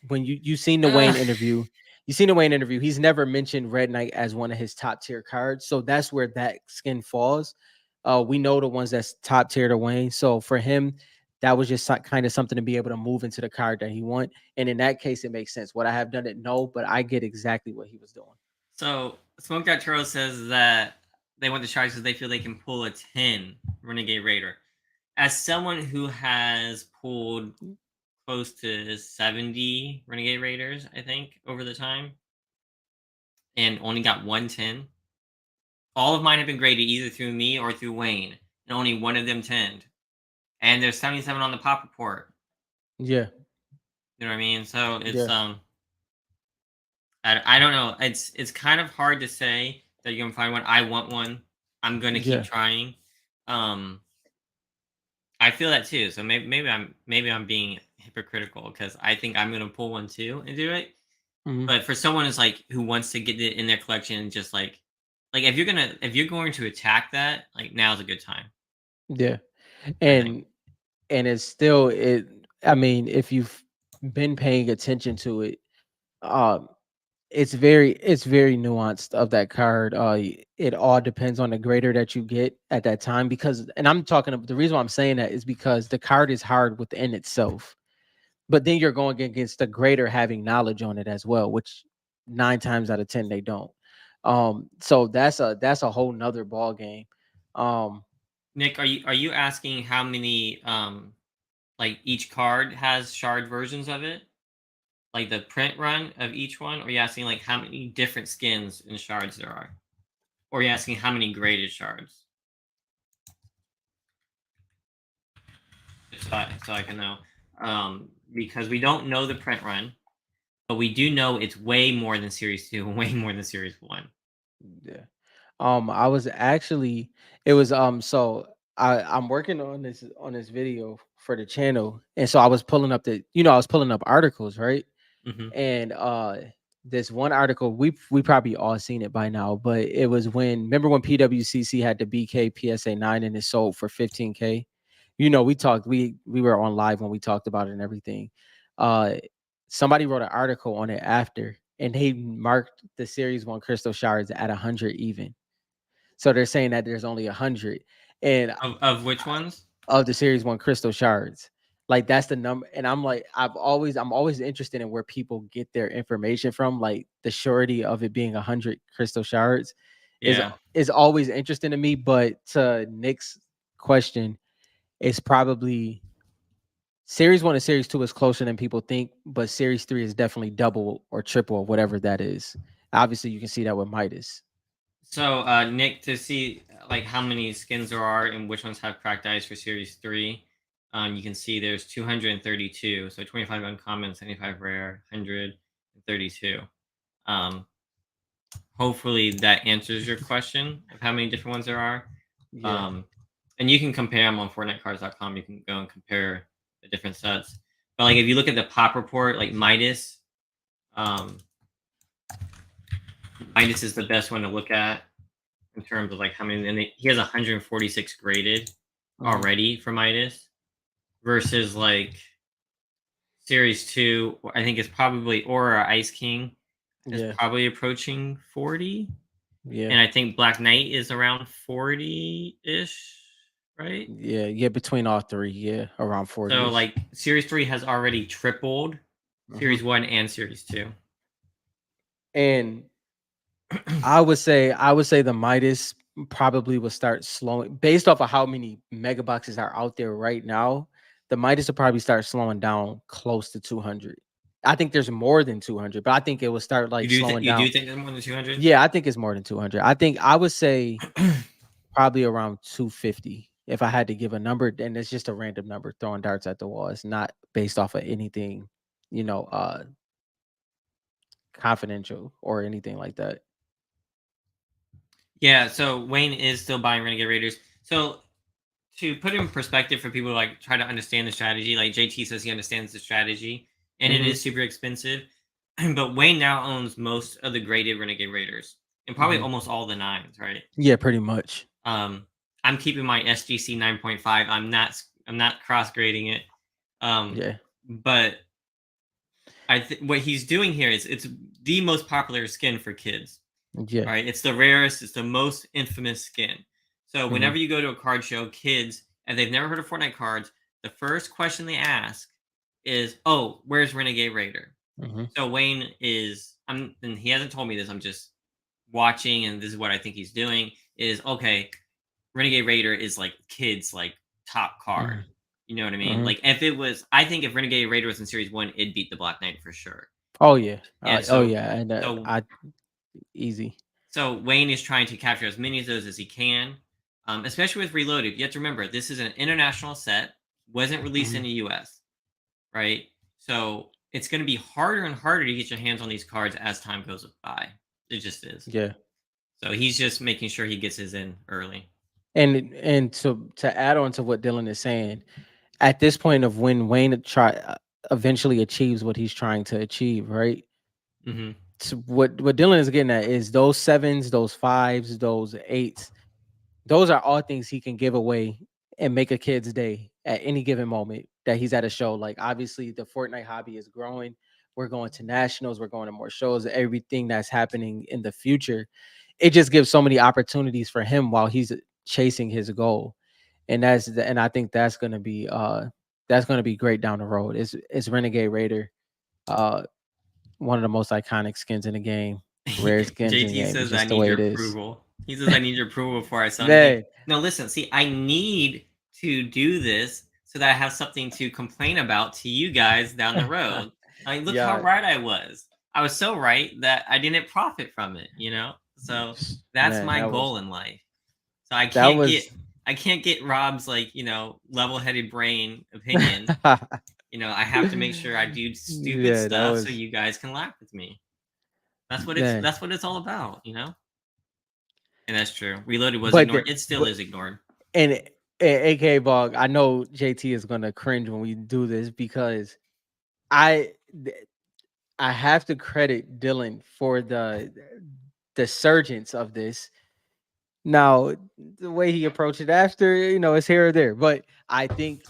when you seen the Wayne interview, he's never mentioned Red Knight as one of his top tier cards. So that's where that skin falls. We know the ones that's top tier to Wayne. So for him, that was just kind of something to be able to move into the card that he want. And in that case, it makes sense. Would I have done it? No, but I get exactly what he was doing. So Smoked Out Churro says that they want the Sharks because they feel they can pull a 10 Renegade Raider. As someone who has pulled close to 70 Renegade Raiders, I think, over the time, and only got 110. All of mine have been graded either through me or through Wayne, and only one of them 10'd. And there's 77 on the pop report. Yeah, You know what I mean? So it's yeah, I don't know. It's kind of hard to say that you're gonna find one. I want one. I'm gonna keep yeah. trying. Um, I feel that too. So maybe I'm being hypocritical because I think I'm gonna pull one too and do it. Hmm. But for someone who's like who wants to get it in their collection and just like if you're going to attack that, like now's a good time. Yeah. I think. And it's still it. I mean, if you've been paying attention to it, um, it's very nuanced of that card. It all depends on the grader that you get at that time because, and I'm talking about the reason why I'm saying that is because the card is hard within itself, but then you're going against the grader having knowledge on it as well, which 9 times out of 10 they don't. So that's a whole nother ball game. Um, Nick, are you asking how many like each card has shard versions of it? Like the print run of each one? Or are you asking like how many different skins and shards there are? Or are you asking how many graded shards? So I can know. Because we don't know the print run, but we do know it's way more than Series 2 and way more than Series 1. yeah. I was actually it was so I'm working on this video for the channel, and so I was pulling up I was pulling up articles, right? Hmm. And this one article we probably all seen it by now, but it was remember when PWCC had the BK PSA 9 and it sold for 15K. We were on live when we talked about it and everything. Uh Somebody wrote an article on it after, and they marked the Series 1 crystal shards at 100 even. So they're saying that there's only 100 and Of which ones? of the Series 1 crystal shards. Like that's the number. And I'm like, I'm always interested in where people get their information from. Like the surety of it being 100 crystal shards is Yeah. is always interesting to me. But to Nick's question, it's probably Series 1 and Series 2 is closer than people think, but Series 3 is definitely double or triple or whatever that is. Obviously, you can see that with Midas. So, Nick, to see like how many skins there are and which ones have cracked ice for Series 3, You can see there's 232. So 25 uncommon, 75 rare, 132. Um, Hopefully that answers your question of how many different ones there are. Yeah. Um, and you can compare them on FortniteCards.com. You can go and compare the different sets. But like if you look at the pop report, like um, Midas is the best one to look at in terms of like how many. And he has 146 graded Mhm. already for Midas versus like Series 2. I think is probably Aura Ice King is Yeah. probably approaching 40. Yeah. And I think Black Knight is around 40-ish, right? Yeah. Yeah. Between all three, yeah, around So 40-ish. like Series 3 has already tripled Mhm. Series 1 and Series 2. And I would say the Midas probably will start slowing based off of how many mega boxes are out there right now. The Midas will probably start slowing down close to 200. I think there's more than 200, but I think it will start like slowing You do down. think there's more than 200? Yeah, I think it's more than 200. I would say probably around 250 if I had to give a number, and it's just a random number throwing darts at the wall. It's not based off of anything, you know, confidential or anything like that. Yeah, so Wayne is still buying Renegade Raiders. So to put it in perspective for people who like try to understand the strategy, like JT says he understands the strategy, and it Hmm. is super expensive. But Wayne now owns most of the graded Renegade Raiders and probably Hmm. almost all the nines, right? Yeah, pretty much. Um, I'm keeping my SGC 9.5. I'm not cross grading it. Um, Yeah, but what he's doing here is it's the most popular skin for kids. yeah. All right, it's the rarest, it's the most infamous skin. So Hmm. whenever you go to a card show, kids and they've never heard of Fortnite cards, the first question they ask is, "Oh, where's Renegade Raider?" Hmm. So Wayne is and he hasn't told me this. I'm just watching, and this is what I think he's doing. Is okay. Renegade Raider is like kids like top card. Hmm. You know what I mean? Hmm. Like if it was, I think if Renegade Raider was in Series 1, it'd beat the Black Knight for sure. Oh yeah, And oh yeah, and so I easy. so Wayne is trying to capture as many of those as he can, especially with Reloaded. You have to remember this is an international set, wasn't released in Hmm. the U.S. Right, so it's going to be harder and harder to get your hands on these cards as time goes by. It just is. Yeah, So he's just making sure he gets his in early. and to add on to what Dylan is saying, at this point of when Wayne eventually achieves what he's trying to achieve, right? Hmm. So what Dylan is getting at is those sevens, those fives, those eights. Those are all things he can give away and make a kid's day at any given moment that he's at a show. Like obviously the Fortnite hobby is growing. We're going to nationals, we're going to more shows, everything that's happening in the future. It just gives so many opportunities for him while he's chasing his goal. And I think that's gonna be great down the road. It's Renegade Raider, uh one of the most iconic skins in the game, rare skins in the JT game. It's says I just the need way your it is. approval. He says I need your approval before I sell anything. Man, No, listen, see, I need to do this so that I have something to complain about to you guys down the road. Like, look how yeah, right I was. I was so right that I didn't profit from it, you know? So that's man, my goal in life. So that was I can't get Rob's like, level-headed brain opinion. I have to make sure I do stupid yeah, that stuff so was you guys can laugh with me. man. That's what it's all about. And that's true. Reloaded was But ignored. It still is ignored. and AK Bog, I know JT is gonna cringe when we do this because I th- I have to credit Dylan for the surgence of this. Now, the way he approached it after, it's here or there. But I think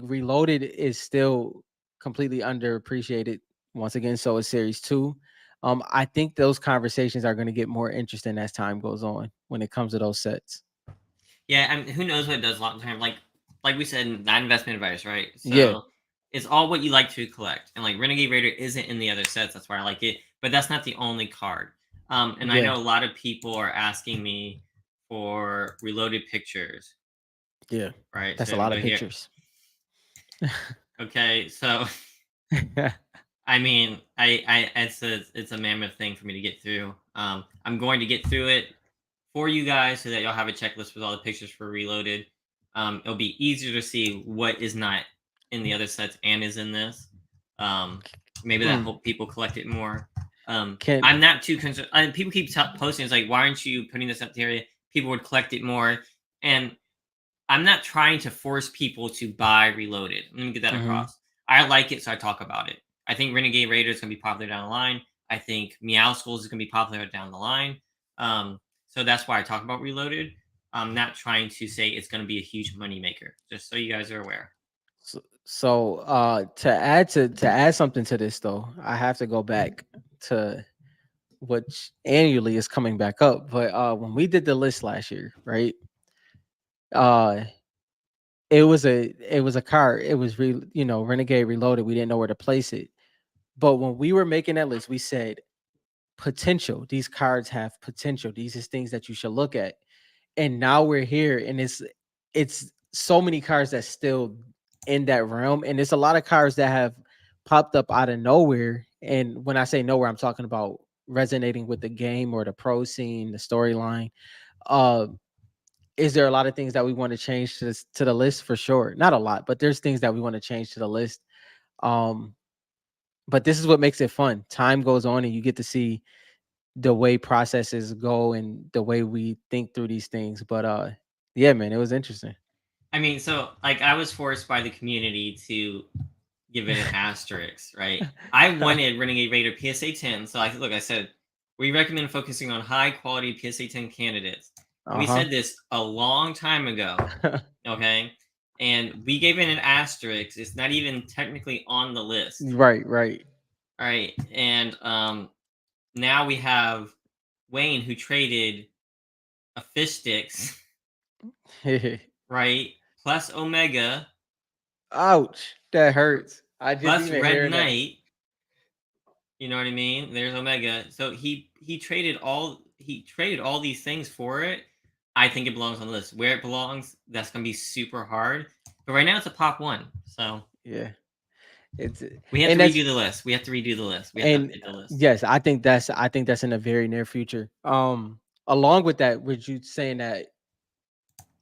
Reloaded is still completely underappreciated once again. So is Series 2. I think those conversations are going to get more interesting as time goes on when it comes to those sets. Yeah, I mean, who knows what it does long term? Like we said, not investment advice, right? Yeah, So it's all what you like to collect. And like Renegade Raider isn't in the other sets, that's why I like it. But that's not the only card. And I yeah, know a lot of people are asking me for reloaded pictures, yeah. right? So That's a if we lot go of here. pictures. Okay, so I mean, it's a mammoth thing for me to get through. I'm going to get through it for you guys so that y'all have a checklist with all the pictures for Reloaded. It'll be easier to see what is not in the other sets and is in this. Um, maybe that Hmm. help people collect it more. Can I'm not too concerned. People keep posting, it's like, why aren't you putting this up there? People would collect it more. And I'm not trying to force people to buy Reloaded. Let me get that mhm. across. I like it, so I talk about it. I think Renegade Raider is going to be popular down the line. I think Meow Schools is going to be popular down the line. So that's why I talk about Reloaded. I'm not trying to say it's going to be a huge money maker, just so you guys are aware. To add something to this though, I have to go back to which annually is coming back up. But when we did the list last year, right? Uh it was a car. It was Renegade Reloaded. We didn't know where to place it. But when we were making that list, we said potential. These cards have potential. These is things that you should look at. And now we're here, and it's so many cards that's still in that realm, and there's a lot of cards that have popped up out of nowhere. And when I say nowhere, I'm talking about resonating with the game or the pro scene, the storyline. Uh, is there a lot of things that we want to change to the list? For sure, not a lot, but there's things that we want to change to the list. Um, but this is what makes it fun. Time goes on, and you get to see the way processes go and the way we think through these things. But yeah, man, it was interesting. I mean, so like I was forced by the community to give it an asterisk, right? I wanted Renegade Raider PSA 10. So look, I said we recommend focusing on high quality PSA 10 candidates. And we Uh-huh. said this a long time ago, okay? And we gave it an asterisk. It's not even technically on the list. Right, right. All right. And now we have Wayne who traded a fish sticks, right? Plus Omega, Ouch, that hurts. I just plus even Red hearing that. Knight. You know what I mean? There's Omega. So he traded all these things for it. I think it belongs on the list. Where it belongs, that's gonna be super hard. But right now it's a pop one. So Yeah, it's we have to and that's redo the list. We have to redo the list. We have to and update the list. yes, I think that's in the very near future. Along with that, with you saying that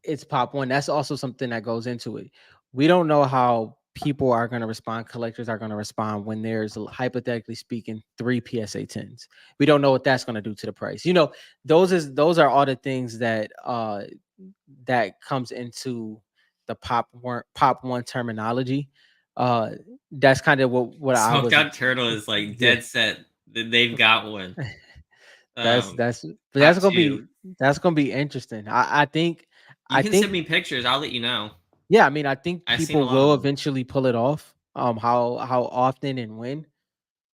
it's pop one, that's also something that goes into it. We don't know how people are going to respond, collectors are going to respond when there's hypothetically speaking 3 PSA 10s. We don't know what that's going to do to the price. Those are all the things that comes into the pop one terminology. Uh that's kind of what I Smoked was. out turtle is like Yeah. dead set that they've got one. That's Um, that's but top two. that's gonna be interesting. I think You I can send think me pictures. I'll let you know. yeah, I mean, I think I've seen a people lot of will them. eventually pull it off. How often and when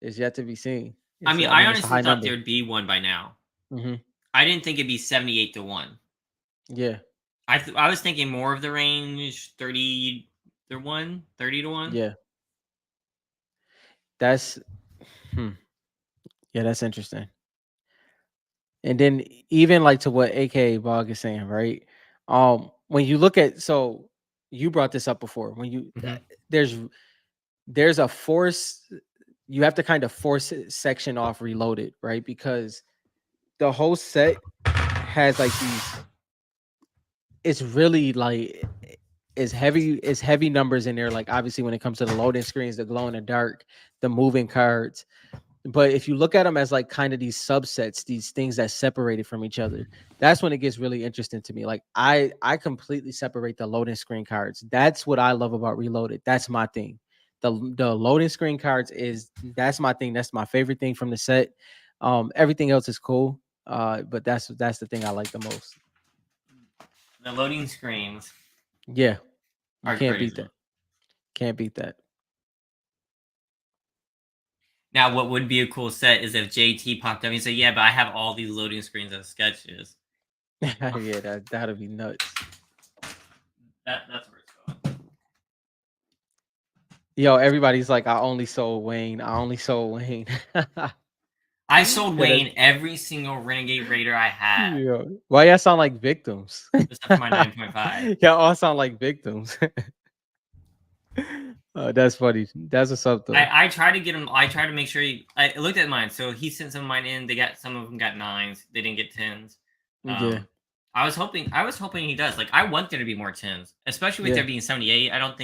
is yet to be seen. I mean, I I mean, it's a honestly high thought number. there'd be one by now. Hmm. I didn't think it'd be 78-1. Yeah, I was thinking more of the range 30-1, 30-1. yeah. That's hmm, yeah, that's interesting. And then even like to what AKA Bog is saying, right? When you look at so you brought this up before when Mhm. there's there's a force you have to kind of force section off reloaded, right? Because the whole set has like these it's really like it's heavy numbers in there, like obviously when it comes to the loading screens, the glow in the dark, the moving cards. But if you look at them as like kind of these subsets, these things that separated from each other, that's when it gets really interesting to me. Like I completely separate the loading screen cards. That's what I love about Reloaded. That's my thing. The loading screen cards is that's my thing. That's my favorite thing from the set. Everything else is cool. But that's the thing I like the most. The loading screens Yeah, you are can't beat crazy. that. Can't beat that. Now, what would be a cool set is if JT popped up and said, "Yeah, but I have all these loading screens as sketches." Yeah, that'd be nuts. That's where it's going. Yo, everybody's like, I only sold Wayne. I only sold Wayne. I sold Yeah, Wayne every single Renegade Raider I had, yeah. Why y'all sound like victims? except for my 9.5. Y'all all sound like victims. That's funny. That's what's up though. I tried to get him. I tried to make sure I looked at mine. So he sent some of mine in. Some of them got nines. They didn't get tens. Yeah. I was hoping he does. Like I want there to be more tens, especially with there Yeah, being 78. I don't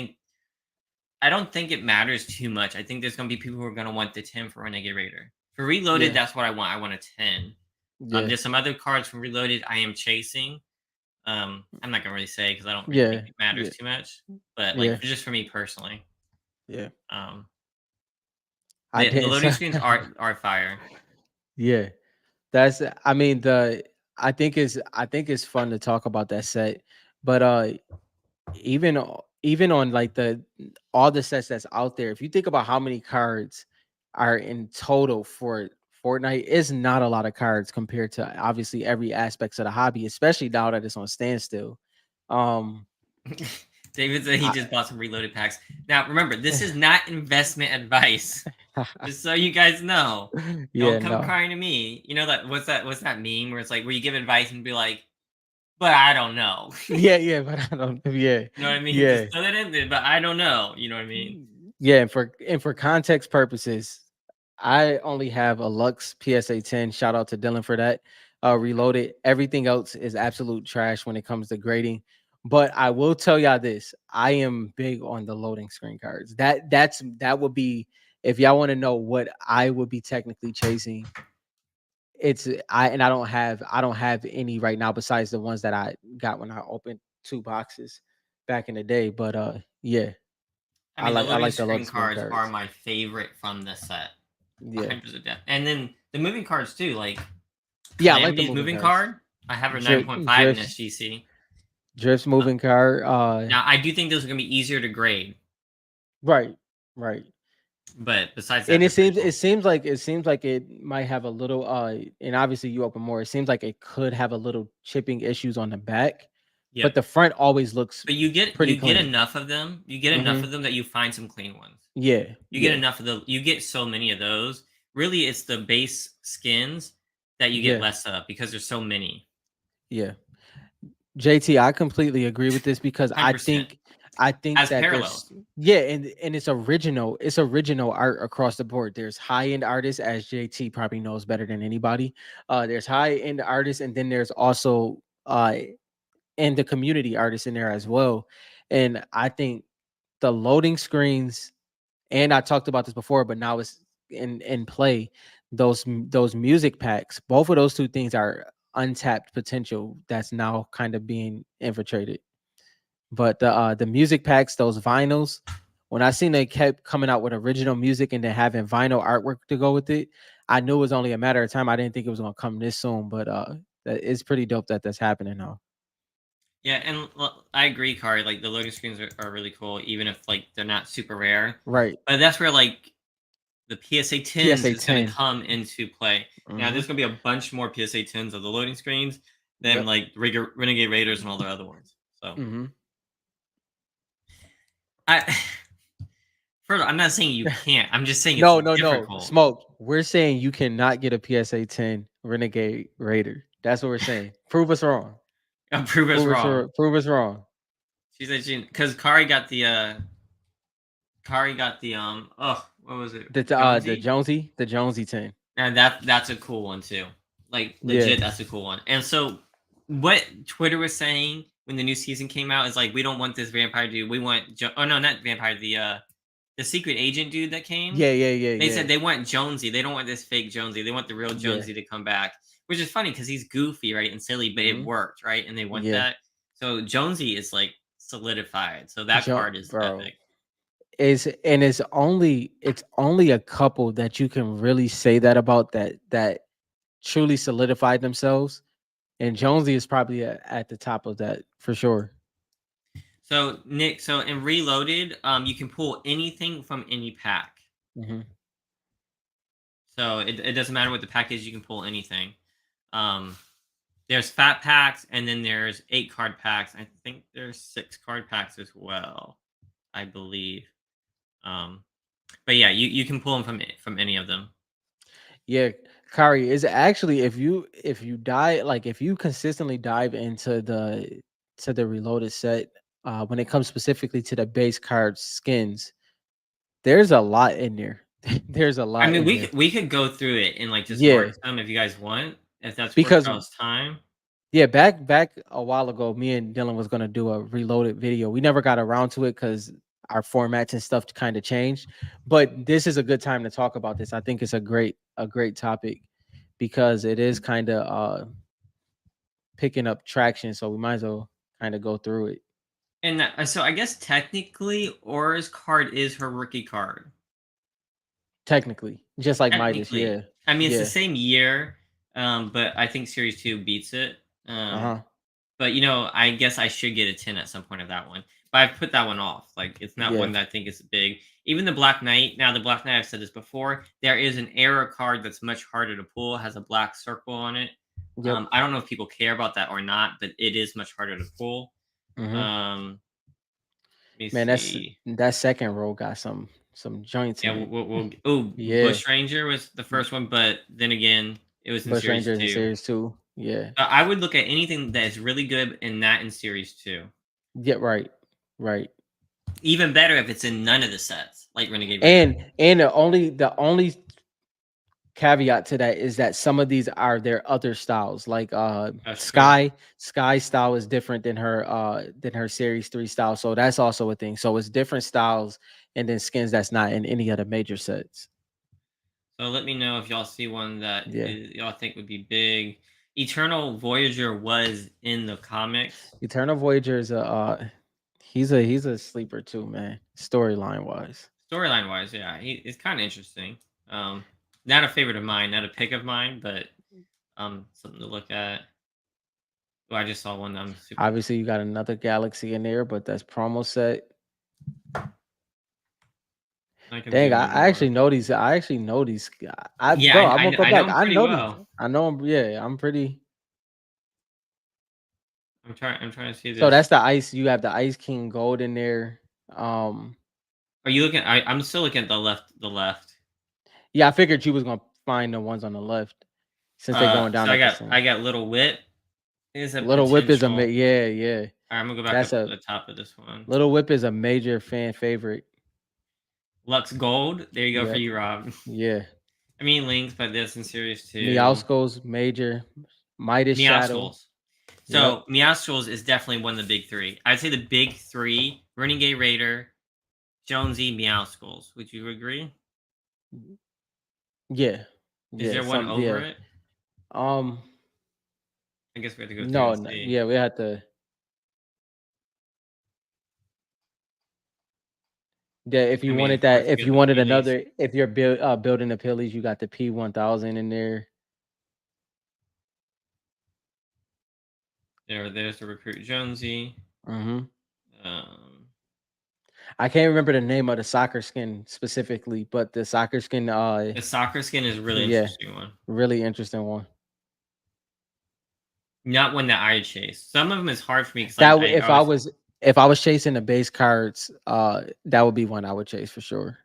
think it matters too much. I think there's gonna be people who are gonna want the 10 for Renegade Raider. For Reloaded, yeah, that's what I want. I want a 10. yeah, There's some other cards from Reloaded I am chasing. I'm not gonna really say because I don't really think yeah, it matters yeah, too much. But like yeah, just for me personally, yeah. um, I the didn't loading say. screens are fire. Yeah, that's. I mean, the. I think it's fun to talk about that set, but even on like the all the sets that's out there, if you think about how many cards are in total for Fortnite, it's not a lot of cards compared to obviously every aspects of the hobby, especially now that it's on standstill. Um, David said he I, just bought some reloaded packs. Now remember, this is not investment advice. Just so you guys know. yeah, Don't come no, crying to me. You know that what's that meme where it's like where you give advice and be like, but I don't know. yeah, yeah, but I don't, yeah, You know what I mean? yeah. Just throw that in there, but I don't know. You know what I mean? Yeah, and for context purposes, I only have a Lux PSA 10. Shout out to Dylan for that. Reloaded. Everything else is absolute trash when it comes to grading. But I will tell y'all this: I am big on the loading screen cards. That would be, if y'all want to know what I would be technically chasing. I don't have any right now besides the ones that I got when I opened two boxes back in the day. But yeah, I I mean, the like I loading like the screen loading screen cards are cards. my favorite from this set. Yeah. 100%. And then the moving cards too, like Yeah, I like the Calamity's moving moving cards. card. I have a Drip 9.5 in drifts SGC. drifts Uh, moving card. Now I do think those are gonna be easier to grade, Right, right. but besides that, And they're it pretty seems cool. it seems like it seems like it might have a little and obviously you open more. It seems like it could have a little chipping issues on the back, Yep. but the front always looks But you get pretty you get clean. enough of them. You get enough Hmm. of them that you find some clean ones. Yeah, You get yeah, enough of the you get so many of those. Really, it's the base skins that you get yeah, less of because there's so many. yeah. JT, I completely agree with this because 100%. I think As that there's, parallels. yeah, and it's original art across the board. There's high end artists, as JT probably knows better than anybody. There's high end artists, and then there's also and the community artists in there as well. And I think the loading screens, and I talked about this before, but now it's in play. Those music packs, both of those two things are untapped potential that's now kind of being infiltrated. But the music packs, those vinyls, when I seen they kept coming out with original music and then having vinyl artwork to go with it, I knew it was only a matter of time. I didn't think it was gonna come this soon, but it's pretty dope that that's happening now. Yeah, and I agree, Kari. Like the loading screens are really cool, even if like they're not super rare. Right. But that's where like the PSA tens PSA is going to 10. come into play. Now Hmm. there's going to be a bunch more PSA tens of the loading screens than Yep. like Renegade Raiders and all the other ones. So Hmm. I, further, I'm not saying you can't. I'm just saying it's No, no, no. difficult. Smoke. We're saying you cannot get a PSA 10 Renegade Raider. That's what we're saying. Prove us wrong. Prove us wrong. Prove us wrong. She said she because Kari got the oh what was it, The Jonesy. Jonesy 10. And that's a cool one too. Like Yeah. legit, that's a cool one. And so what Twitter was saying when the new season came out is like, we don't want this vampire dude. We want oh no, not vampire, the secret agent dude that came. Yeah, yeah, yeah, They yeah. said they want Jonesy. They don't want this fake Jonesy. They want the real Yeah. Jonesy to come back, which is funny because he's goofy, right, and silly, but it Hmm. worked, right? And they want Yeah. that. So Jonesy is like solidified. So that card is Bro. epic. It's only a couple that you can really say that about that truly solidified themselves. And Jonesy is probably at the top of that for sure. So Nick, so in Reloaded, you can pull anything from any pack. Hmm. So it doesn't matter what the pack is, you can pull anything. Um, there's fat packs, and then there's 8 card packs. I think there's 6 card packs as well, I believe. Um, but yeah, you can pull them from any of them. Yeah, Kari, is actually, if you if you consistently dive into the reloaded set, when it comes specifically to the base card skins, there's a lot in there. There's a I lot mean, in we there. could we could go through it and like just mark Yeah, some if you guys want, if that's worth because y'all's time. Yeah, back a while ago, me and Dylan was gonna do a reloaded video. We never got around to it because our formats and stuff kind of changed. But this is a good time to talk about this. I think it's a great topic because it is kind of picking up traction. So we might as well kind of go through it. And so I guess technically Aura's card is her rookie card. Technically, just like Midas. Technically. Yeah, I mean, it's the yeah, same year, but I think Series 2 beats it. uh huh, But I guess I should get a 10 at some point of that one. But I've put that one off. Like it's not yeah, one that I think is big. Even the Black Knight. Now the Black Knight, I've said this before. There is an error card that's much harder to pull. Has a black circle on it. yep. I don't know if people care about that or not, but it is much harder to pull. Hmm. Let me Man, see. that second row got some joints Yeah, in it. oh, Yeah, Bush Ranger was the first one, but then again, it was in Bush Series Rangers in 2. series two. Yeah, I would look at anything that is really good in that in Series 2. yeah, right, right. Even better if it's in none of the sets, like Renegade Raider. And the only caveat to that is that some of these are their other styles. Like That's true. Sky style is different than her series 3 style. So that's also a thing. So it's different styles and then skins that's not in any of the major sets. So let me know if y'all see one that Yeah. y'all think would be big. Eternal Voyager was in the comics. Eternal Voyager is he's a sleeper too, man. Storyline wise. Storyline wise, yeah, it's kind of interesting. Um, Not a favorite of mine, not a pick of mine, but something to look at. Oh, I just saw one that I'm super. Obviously you got another galaxy in there, but that's promo set. I can Dang, do I, one I more. actually know these. I actually know these. Yeah, Bro, I'm gonna go I know back. him I pretty know these. well. I know them. Yeah, I'm pretty. I'm trying to see So this. that's the ice. You have the Ice King Gold in there. Um, Are you looking? I'm still looking at the left. The left. yeah, I figured you was gonna find the ones on the left since they're going So down at the same. I got Little Whip is a Little Whip is potential. yeah, yeah. All right, I'm gonna go back up That's to a the top of this one. Little Whip is a major fan favorite. Lux Gold. There you go for Yep. you, Rob. Yeah. I mean, Links, but this in Series 2. Meowscles major. Midas Shadow. Meowscles. Yep. So Meowscles is definitely one of the big three. I'd say the big three: Renegade Raider, Jonesy, Meowscles. Would you agree? Yeah. Is Yeah. there one Some over yeah. it? Um. I guess we have to go through No. and see. Yeah. We had to. Yeah, if I you mean, wanted of that, course, if we you got the wanted Peelies. another, if you're building the pillies, you got the P1000 in there. There's the Recruit Jonesy. Hmm. Um, I can't remember the name of the soccer skin specifically, but the soccer skin, the soccer skin is a really yeah, interesting one. really interesting one. Not one that I chase. Some of them is hard for me because That I always. if I was chasing the base cards, that would be one I would chase for sure.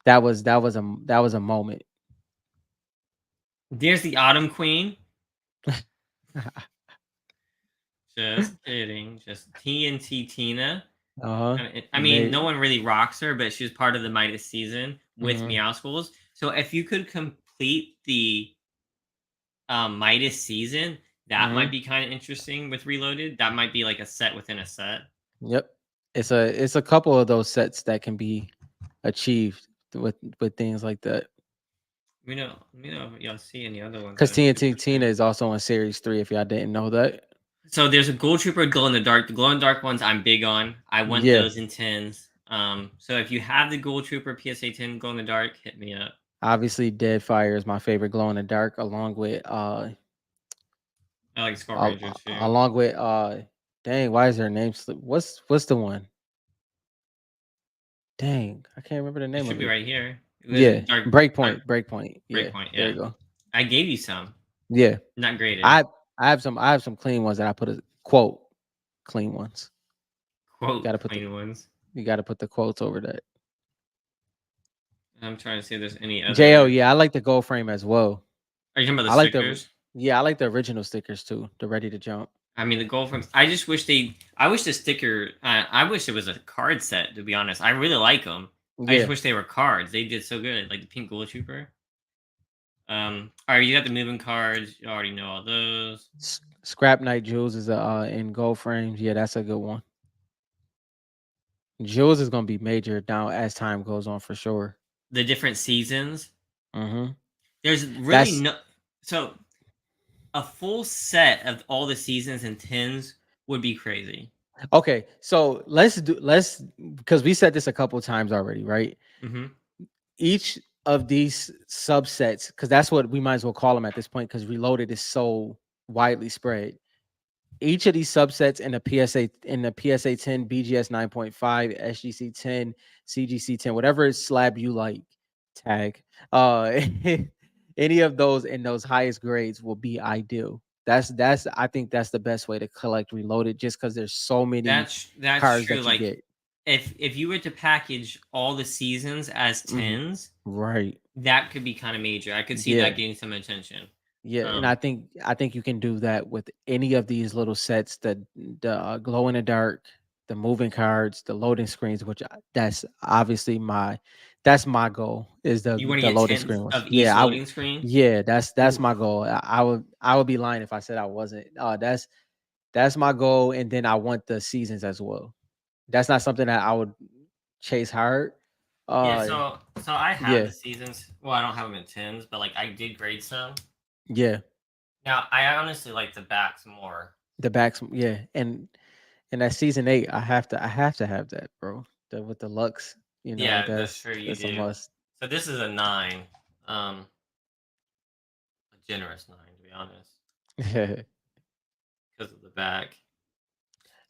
That was a moment. There's the Autumn Queen. Just kidding. Just TNT Tina. Uh-huh. I mean, no one really rocks her, but she was part of the Midas season with Hmm. Meowscles. So if you could complete the Midas season, that might Hmm. be kind of interesting with Reloaded. That might be like a set within a set. Yep. It's a couple of those sets that can be achieved with things like that. Let me know if y'all see any other ones that Because I'm TNT super Tina fan. is also in Series 3, if y'all didn't know that. So there's a Gold Trooper Glow in the Dark. The Glow in the Dark ones I'm big on. I want Yeah. those in tens. So if you have the Gold Trooper PSA 10 Glow in the Dark, hit me up. Obviously, Deadfire is my favorite glow in the dark, I like Skull Ranger too. along with dang, why is her name slip? What's the one? Dang, I can't remember the It name should of be it. right here. It was Yeah. dark Breakpoint. Yeah, breakpoint. there Yeah, you go. I gave you some. Yeah. Not graded. I I have some clean ones that I put a quote clean ones. Quote Gotta put the clean ones. you gotta put the quotes over that. I'm trying to see if there's any JO, other. yeah, I like the gold frame as well. Are you talking about the I like the stickers? yeah, I like the original stickers too. The ready to jump. I mean, the gold frames. I just wish they. I wish the sticker. I wish it was a card set. To be honest, I really like them. I just Yeah. wish they were cards. They did so good, like the pink gold trooper. All right, you got the moving cards. You already know all those. Scrap Night Jewels is a in gold frames. Yeah, that's a good one. Jewels is gonna be major down as time goes on for sure. The different seasons. Hmm. There's really That's no. So a full set of all the seasons and tins would be crazy. okay. So let's because we said this a couple times already, right? Hmm. Each of these subsets, because that's what we might as well call them at this point, because Reloaded is so widely spread. Each of these subsets in the PSA 10, BGS 9.5, SGC 10, CGC 10, whatever slab you like, tag. Uh any of those in those highest grades will be ideal. That's I think that's the best way to collect Reloaded, just because there's so many That's cards true. that you Like get. if you were to package all the seasons as Mhm. tins, Right. that could be kind of major. I could see that Yeah. getting some attention. Yeah, and Um, I think you can do that with any of these little sets, the glow in the dark, the moving cards, the loading screens, which that's obviously that's my goal is you want to the get loading tins screen ones. of each Yeah, loading screen. yeah, that's Oof. my goal. I would be lying if I said I wasn't. That's my goal, and then I want the seasons as well. That's not something that I would chase hard. Yeah, Uh, so I have yeah, the seasons. Well, I don't have them in tins, but like I did grade some. yeah, Now I honestly like the backs more. the backs, yeah, and that season 8, I have to have that, bro. With the Lux, Yeah, that's true. You that's a do. must. So this is a 9, a generous 9 to be honest, because of the back.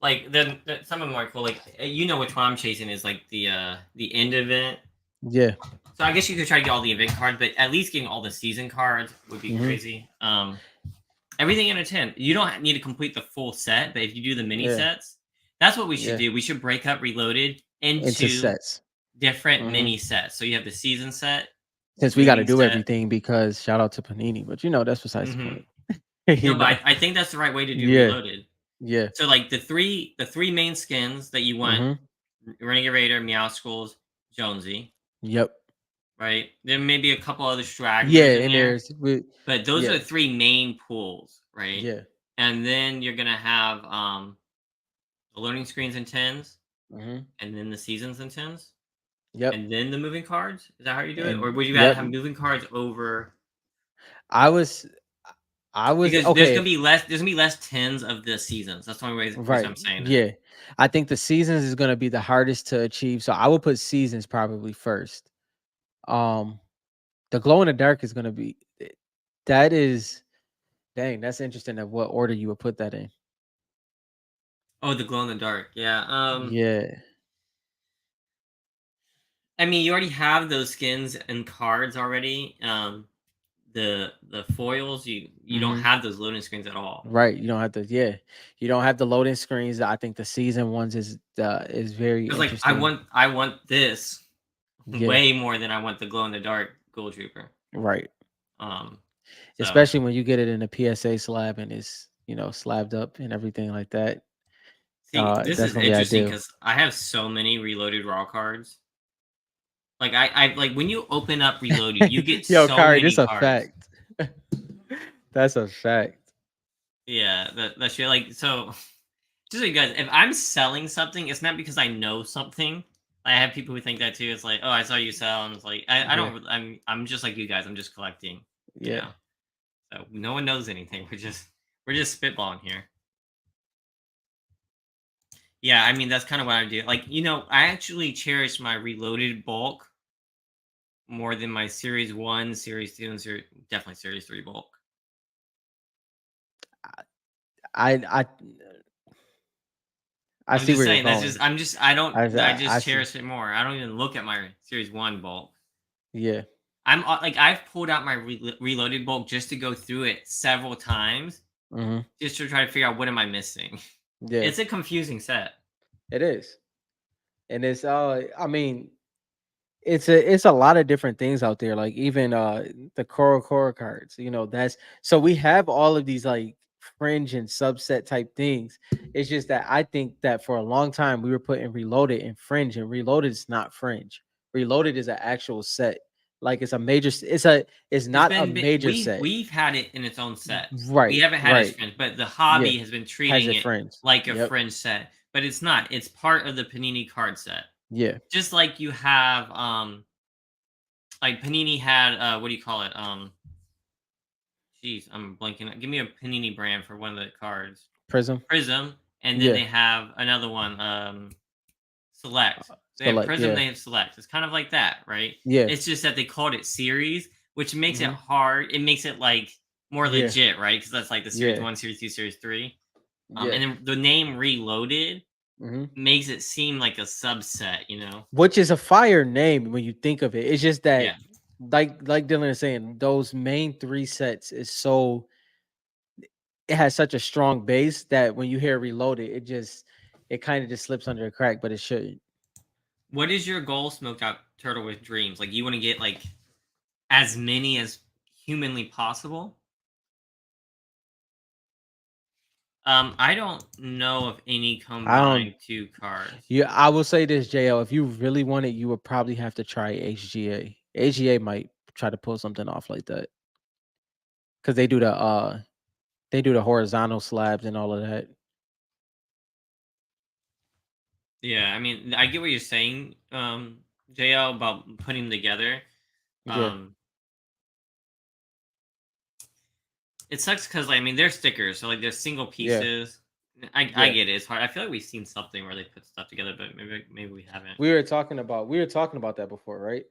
Like then some of them are cool. Like you know which one I'm chasing is like the end event. Yeah. So I guess you could try to get all the event cards, but at least getting all the season cards would be Hmm. crazy. Everything in a 10. You don't need to complete the full set, but if you do the mini Yeah. sets, that's what we should Yeah. do. We should break up Reloaded Into into sets. different Hmm. mini sets. So you have the season set, Since we got to moving do set. everything, because shout out to Panini, but that's besides the Hmm. point. No, you but know. I think that's the right way to do Yeah. Reloaded. Yeah. So like the three main skins that you want: Hmm. Renegade Raider, Meow Skulls, Jonesy. Yep. Right? There may be a couple other Yeah, stragglers in and there, but those are yeah. the three main pools, right? Yeah. And then you're gonna have the learning screens and tens, Hmm. and then the seasons and tens, Yep. and then the moving cards. Is that how you do it, or And would you rather yep. have moving cards over? I was I was Because there's gonna okay. be less. There's gonna be less tens of the seasons. That's the only reason Right. I'm saying that. Yeah. I think the seasons is gonna be the hardest to achieve. So I would put seasons probably first. Um the glow in the dark is gonna be that is dang, that's interesting of what order you would put that in. Oh, the glow in the dark. Yeah. Yeah. I mean, you already have those skins and cards already. The foils, you don't Hmm. have those loading screens at all. Right. You don't have to, yeah. You don't have the loading screens. I think the season ones is very Because like I interesting. want I want this Yeah. way more than I want the glow in the dark Gold Trooper. Right. Um, so Especially when you get it in a PSA slab and it's, slabbed up and everything like that. see, this That's is gonna be interesting ideal. because I have so many reloaded raw cards. Like I like when you open up reloaded, you get Yo, so Kari, this many a cards. fact. That's a fact. Yeah, that shit. Like so, just so you guys, if I'm selling something, it's not because I know something. I have people who think that too. It's like, oh, I saw you sell, and it's like, I Yeah. don't. I'm just like you guys. I'm just collecting. You Yeah. know. So no one knows anything. We're just spitballing here. Yeah, I mean that's kind of what I do. Like, I actually cherish my reloaded bulk more than my series 1, series 2, and definitely series 3 bulk. I I I'm see just where you're saying that's just going. I I just see. cherish it more. I don't even look at my series 1 bulk. Yeah. I'm like I've pulled out my reloaded bulk just to go through it several times Hmm. just to try to figure out what am I missing. Yeah. It's a confusing set. It is. And it's I mean, it's a lot of different things out there, like even the core cards, that's so we have all of these like fringe and subset type things. It's just that I think that for a long time we were putting reloaded and fringe, and reloaded is not fringe. Reloaded is an actual set Like it's a major. It's It's not a been major set. we've had it in its own set. We Right. haven't had it as Right. Fringe, but the Yeah. hobby has been Has treating it it friends. like a Yep. Fringe set, but it's not. It's part of the Panini card set. Yeah. Just like you have, like Panini had, what do you call it? Jeez, I'm blanking. Give me a Panini brand for one of the cards. Prism. Prism, and then Yeah. they have another one, Select. They have Select. Prism, Yeah. they have Select. It's kind of like that, right? Yeah. It's just that they called it series, which makes it Hmm. hard. It makes it like more Yeah. legit, right? Because that's like the series Yeah. one, series two, series three. Yeah. And then the name Reloaded Hmm. makes it seem like a subset, Which is a fire name when you think of it. It's just that, Yeah. like Dylan is saying, those main three sets is so it has such a strong base that when you hear Reloaded, it kind of just slips under a crack, but it shouldn't. What is your goal, Smoked Out Turtle with Dreams? Like, you want to get like as many as humanly possible? I don't know of any I don't. combined two cards. Yeah, I will say this, JL. If you really want it, you would probably have to try HGA. HGA might try to pull something off like that because they do the horizontal slabs and all of that. Yeah, I mean, I get what you're saying, JL, about putting them together. Yeah, Um, it sucks because, I mean, they're stickers, so like they're single yeah, pieces. I yeah. get it. It's hard. I feel like we've seen something where they put stuff together, but maybe we haven't. We were talking about that before, right?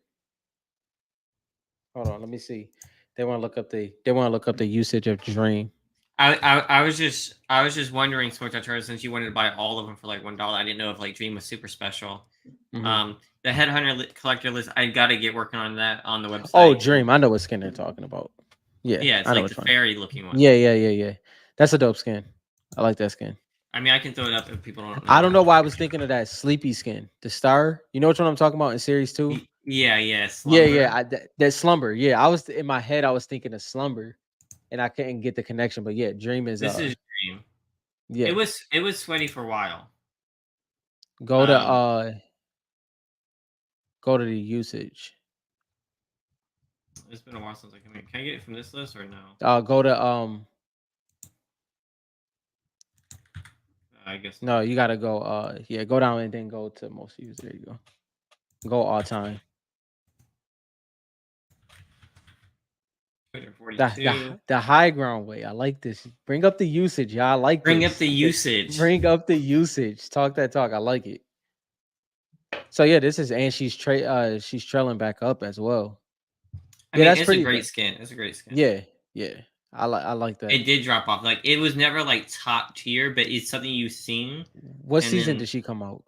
Hold on, let me see. They want to look up the usage of Dream. I was just wondering, Smoked Out Turtle, since you wanted to buy all of them for like $1. I didn't know if like Dream was super special. Mhm. The Headhunter collector list, I got to get working on that on the Oh, website. Dream. I know what skin they're talking about. Yeah, Yeah, it's I know like the which one. fairy looking one. Yeah, yeah, yeah, yeah. That's a dope skin. I like that skin. I mean, I can throw it up if people don't I know don't how. know why I was thinking of that sleepy skin, the star. You know which one I'm talking about in series two? Yeah, yeah, Yeah, Slumber. yeah. That slumber. Yeah, I was in my head. I was thinking of slumber, and I couldn't get the connection. But yeah, dream is This is Dream. yeah. It was sweaty for a while. Go to Um, go to the usage. it's been a while since I can I get it from this list or no? Go to I guess no, not. you gotta go yeah, go down and then go to most used. There you go. Go all time. Twitter The 42. the high ground way. I like this. Bring up the usage. Yeah, I like Bring up this. the usage. Bring up the usage. Talk that talk. I like it. So yeah, this is and she's trailing back up as well. I Yeah, mean, that's it's a pretty. great skin. It's a great skin. Yeah, yeah. I like that. It did drop off. Like it was never like top tier, but it's something you've seen. What And season then did she come out?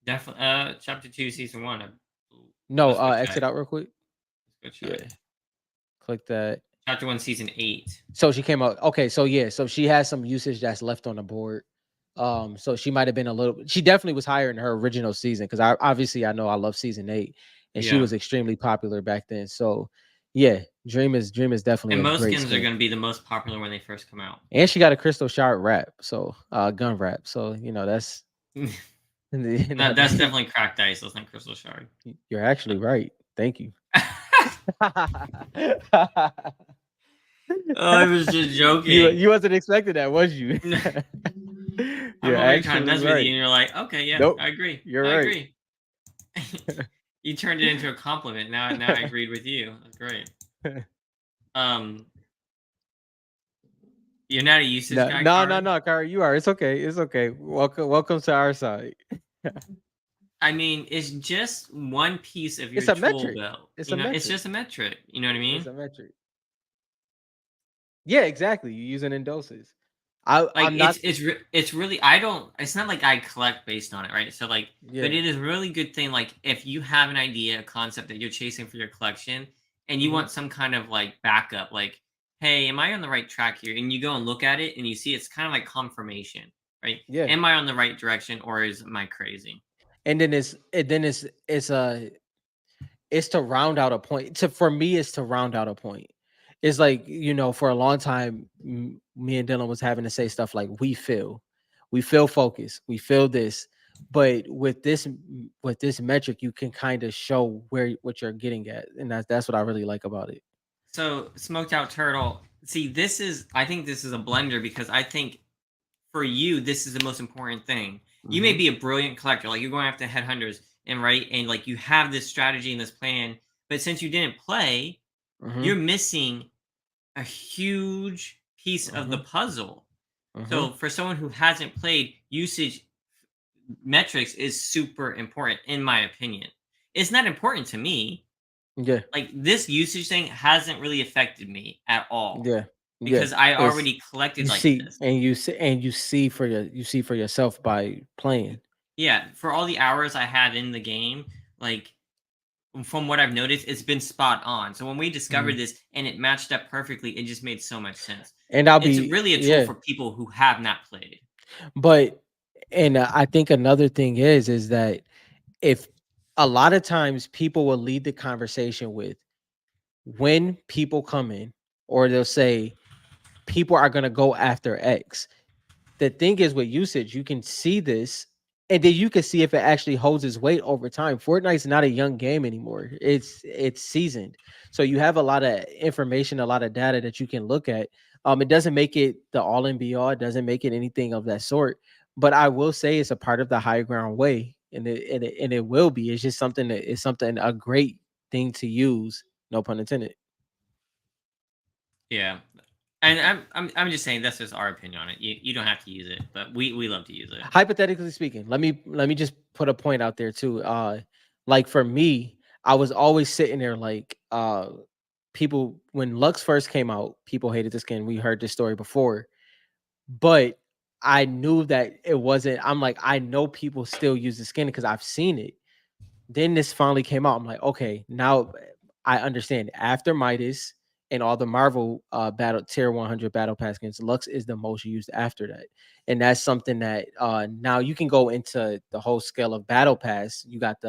definitely chapter 2, season 1. No, Let's go exit check. out real quick. Let's go check. Yeah, click that. Chapter 1, season 8. So she came out. Okay, so yeah, so she has some usage that's left on the board. So she might have been a little. She definitely was higher in her original season because I know I love season 8, and she Yeah. was extremely popular back then. So yeah, Dream is definitely And a most great skins are skin, going to be the most popular when they first come out. and she got a crystal shard wrap, so gun wrap. So you know that's you know That's definitely cracked ice. That's not crystal shard. you're actually right. Thank you. I was just joking. You wasn't expecting that, was you? I'm You're over here trying to actually mess with you, right. and you're like, okay, yeah, Nope, I agree. you're I right. agree. You turned it into a compliment. Now I agreed with you. That's great. Um, you're not a usage No, guy, no, no, Kari? no, Kari, you are. It's okay. It's okay. Welcome to our side. I mean, it's just one piece of your It's a tool metric. belt. It's You a know, it's metric. just a metric. You know what I It's mean? a metric. Yeah, exactly. You using in doses. Like I'm not. it's really, I don't, it's not like I collect based on it, right? So like, but Yeah. it is a really good thing. Like if you have an idea, a concept that you're chasing for your collection, and you Hmm. want some kind of like backup, like, hey, am I on the right track here? And you go and look at it, and you see it's kind of like confirmation, right? Yeah. Am I on the right direction, or am I crazy? And then it's to round out a point. For me, it's to round out a point. It's like, for a long time, me and Dylan was having to say stuff like we feel focused, we feel this, But with this metric, you can kind of show where what you're getting at, and that's what I really like about it. So smoked out turtle. See, this is I think this is a blender because I think for you this is the most important thing. You may Hmm. be a brilliant collector, like you're going after headhunters and right, and like you have this strategy and this plan, but since you didn't play, Hmm. you're missing a huge piece of the Hmm. puzzle. Hmm. So for someone who hasn't played, usage metrics is super important in my opinion. It's not important to me. Yeah, Like this usage thing hasn't really affected me at all yeah, yeah. because I It's already collected you like see this. and you see for you see for yourself by playing. Yeah, for all the hours I had in the game, like from what I've noticed, it's been spot on. So when we discovered Mhm. this and it matched up perfectly, it just made so much sense. And I'll It's be really a tool yeah, for people who have not played. but and I think another thing is that if a lot of times people will lead the conversation with when people come in, or they'll say people are going to go after X. The thing is with usage, you can see this, and then you can see if it actually holds its weight over time. Fortnite's not a young game anymore. It's seasoned. So you have a lot of information, a lot of data that you can look at. It doesn't make it the all in be all, it doesn't make it anything of that sort. But I will say it's a part of the high ground way, and it will be. It's just something that is something a great thing to use, no pun intended. Yeah. And I'm just saying that's just our opinion on it. You don't have to use it, but we love to use it. Hypothetically speaking, let me just put a point out there too. Like for me, I was always sitting there like people when Lux first came out, people hated the skin. We heard this story before, but I knew that it wasn't. I'm like, I know people still use the skin because I've seen it. Then this finally came out. I'm like, okay, now I understand. After Midas and all the Marvel battle tier 100 battle pass skins, Lux is the most used after that. And that's something that now you can go into the whole scale of battle pass. You got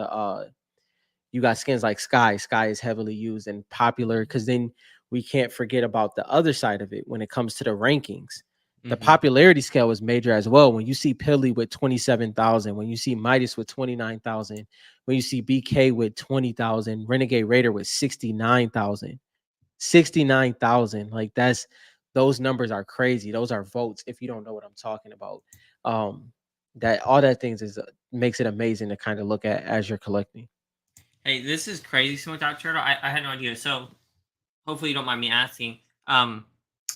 skins like Sky. Sky is heavily used and popular because then we can't forget about the other side of it when it comes to the rankings. The Hmm. popularity scale is major as well. When you see Pilly with 27,000, when you see Midas with 29,000, when you see BK with 20,000, Renegade Raider with 69,000, 69,000. Like those numbers are crazy. Those are votes if you don't know what I'm talking about. Um, that all that things is makes it amazing to kind of look at as you're collecting. Hey, this is crazy, Smoked Out Turtle. I had no idea. So hopefully you don't mind me asking.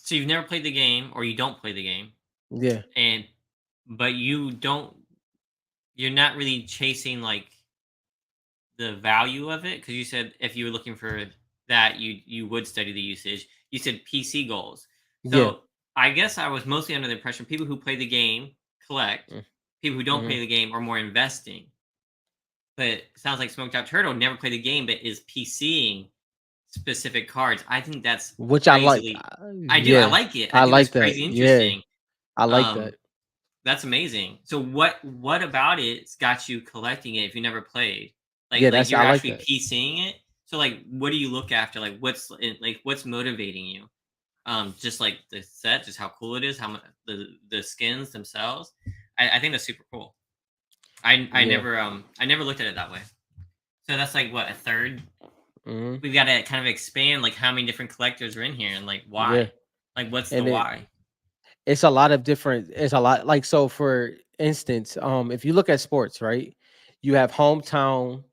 So you've never played the game, or you don't play the game, Yeah. and but you're not really chasing like the value of it because you said if you were looking for that, you would study the usage. You said PC goals. Yeah. So I guess I was mostly under the impression people who play the game collect, people who don't Mm-hmm. play the game are more investing. But it sounds like Smoked Out Turtle never played the game, but is PCing specific cards. I think that's Which I like. crazily. I do. I Yeah. like it. I I think that's like that. crazy Yeah. interesting. I like Um, that. that's amazing. So what about it's got you collecting it if you never played? Yeah, Like I you're like actually that. PCing it. So like what do you look after? Like what's motivating you? Just like the set, just how cool it is, how much the skins themselves. I think that's super cool. Yeah. I never looked at it that way. So that's like what a third. Hmm. We've got to kind of expand like how many different collectors are in here and like Yeah. why. Like what's the And why? it's a lot of different, it's a lot like, so for instance, if you look at sports, right, you have hometown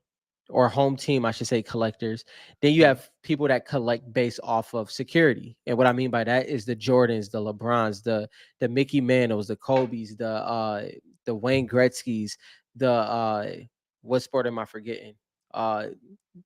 or home team, I should say, collectors. Then you Mhm. have people that collect based off of security. And what I mean by that is the Jordans, the LeBrons, the Mickey Mantles, the Kobe's, the Wayne Gretzky's, the what sport am I forgetting? Uh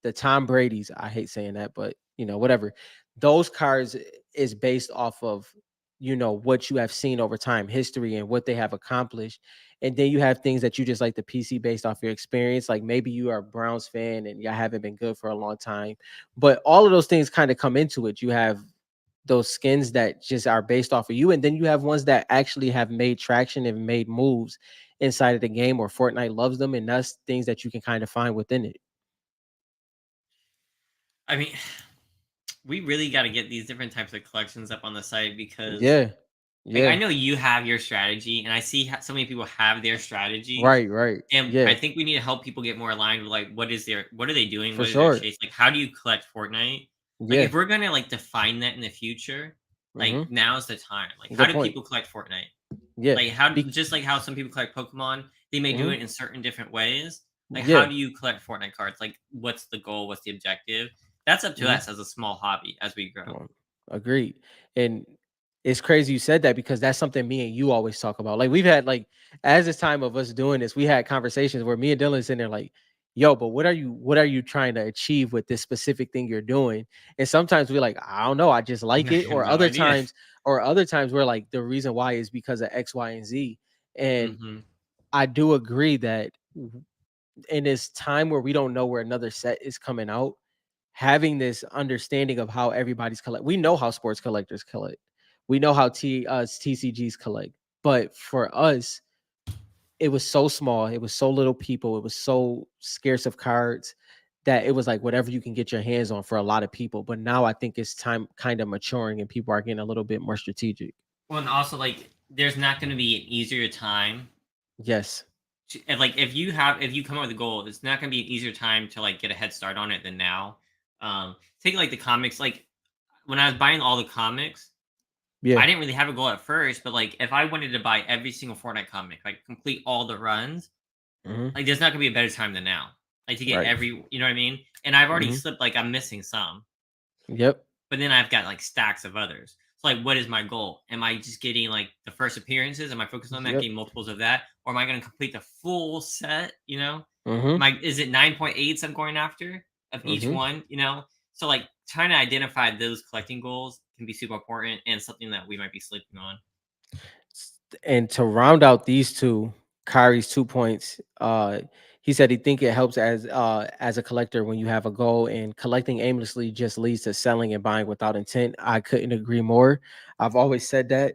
the Tom Brady's. I hate saying that, but whatever. Those cards is based off of what you have seen over time, history, and what they have accomplished. And then you have things that you just like the PC based off your experience. Like maybe you are a Browns fan and y'all haven't been good for a long time. But all of those things kind of come into it. You have those skins that just are based off of you. And then you have ones that actually have made traction and made moves inside of the game, or Fortnite loves them. And that's things that you can kind of find within it. I mean, we really got to get these different types of collections up on the site because Yeah. Like, I Yeah. know you have your strategy, and I see so many people have their strategies, Right, right. and I Yeah, think we need to help people get more aligned with like what are they doing? for What is their sure. chase? Like, how do you collect Fortnite? Like, Yeah. if we're gonna like define that in the future, like Mhm. now's the time. Like, how Good do point. people collect Fortnite? Yeah. Like, how Be just like how some people collect Pokemon, they may do Mhm. it in certain different ways. Like, how Yeah. do you collect Fortnite cards? Like, what's the goal? What's the objective? That's up to Mhm. us as a small hobby as we grow. Um, Agreed. And it's crazy you said that because that's something me and you always talk about. Like we've had like as this time of us doing this, we had conversations where me and Dylan sitting there like, yo, but what are you trying to achieve with this specific thing you're doing? And sometimes we're like, I don't know, I just like I it. have no idea. Or other times we're like, the reason why is because of X, Y, and Z. And Hmm. I do agree that in this time where we don't know where another set is coming out, having this understanding of how everybody's collect. We know how sports collectors collect. We know how TCGs collect. But for us, it was so small. It was so little people. It was so scarce of cards that it was like whatever you can get your hands on for a lot of people. But now I think it's time kind of maturing and people are getting a little bit more strategic. Well, and also like, there's not going to be an easier time Yes. and like if you come up with a goal, it's not gonna be an easier time to like get a head start on it than now. Take like the comics, like when I was buying all the comics, Yeah. I didn't really have a goal at first, but like if I wanted to buy every single Fortnite comic, like complete all the runs, Hmm. like there's not gonna be a better time than now. Like to get Right. every, you know what I mean? And I've already Hmm. slipped, like I'm missing some. Yep. But then I've got like stacks of others. So like, what is my goal? Am I just getting like the first appearances? Am I focused on that, Yep. getting multiples of that, or am I going to complete the full set? You know, Hmm. is it 9.8s I'm going after of each Hmm. one? You know, so like trying to identify those collecting goals can be super important and something that we might be sleeping on. And to round out these two, Kyrie's 2 points, he said he think it helps as a collector when you have a goal and collecting aimlessly just leads to selling and buying without intent. I couldn't agree more. I've always said that.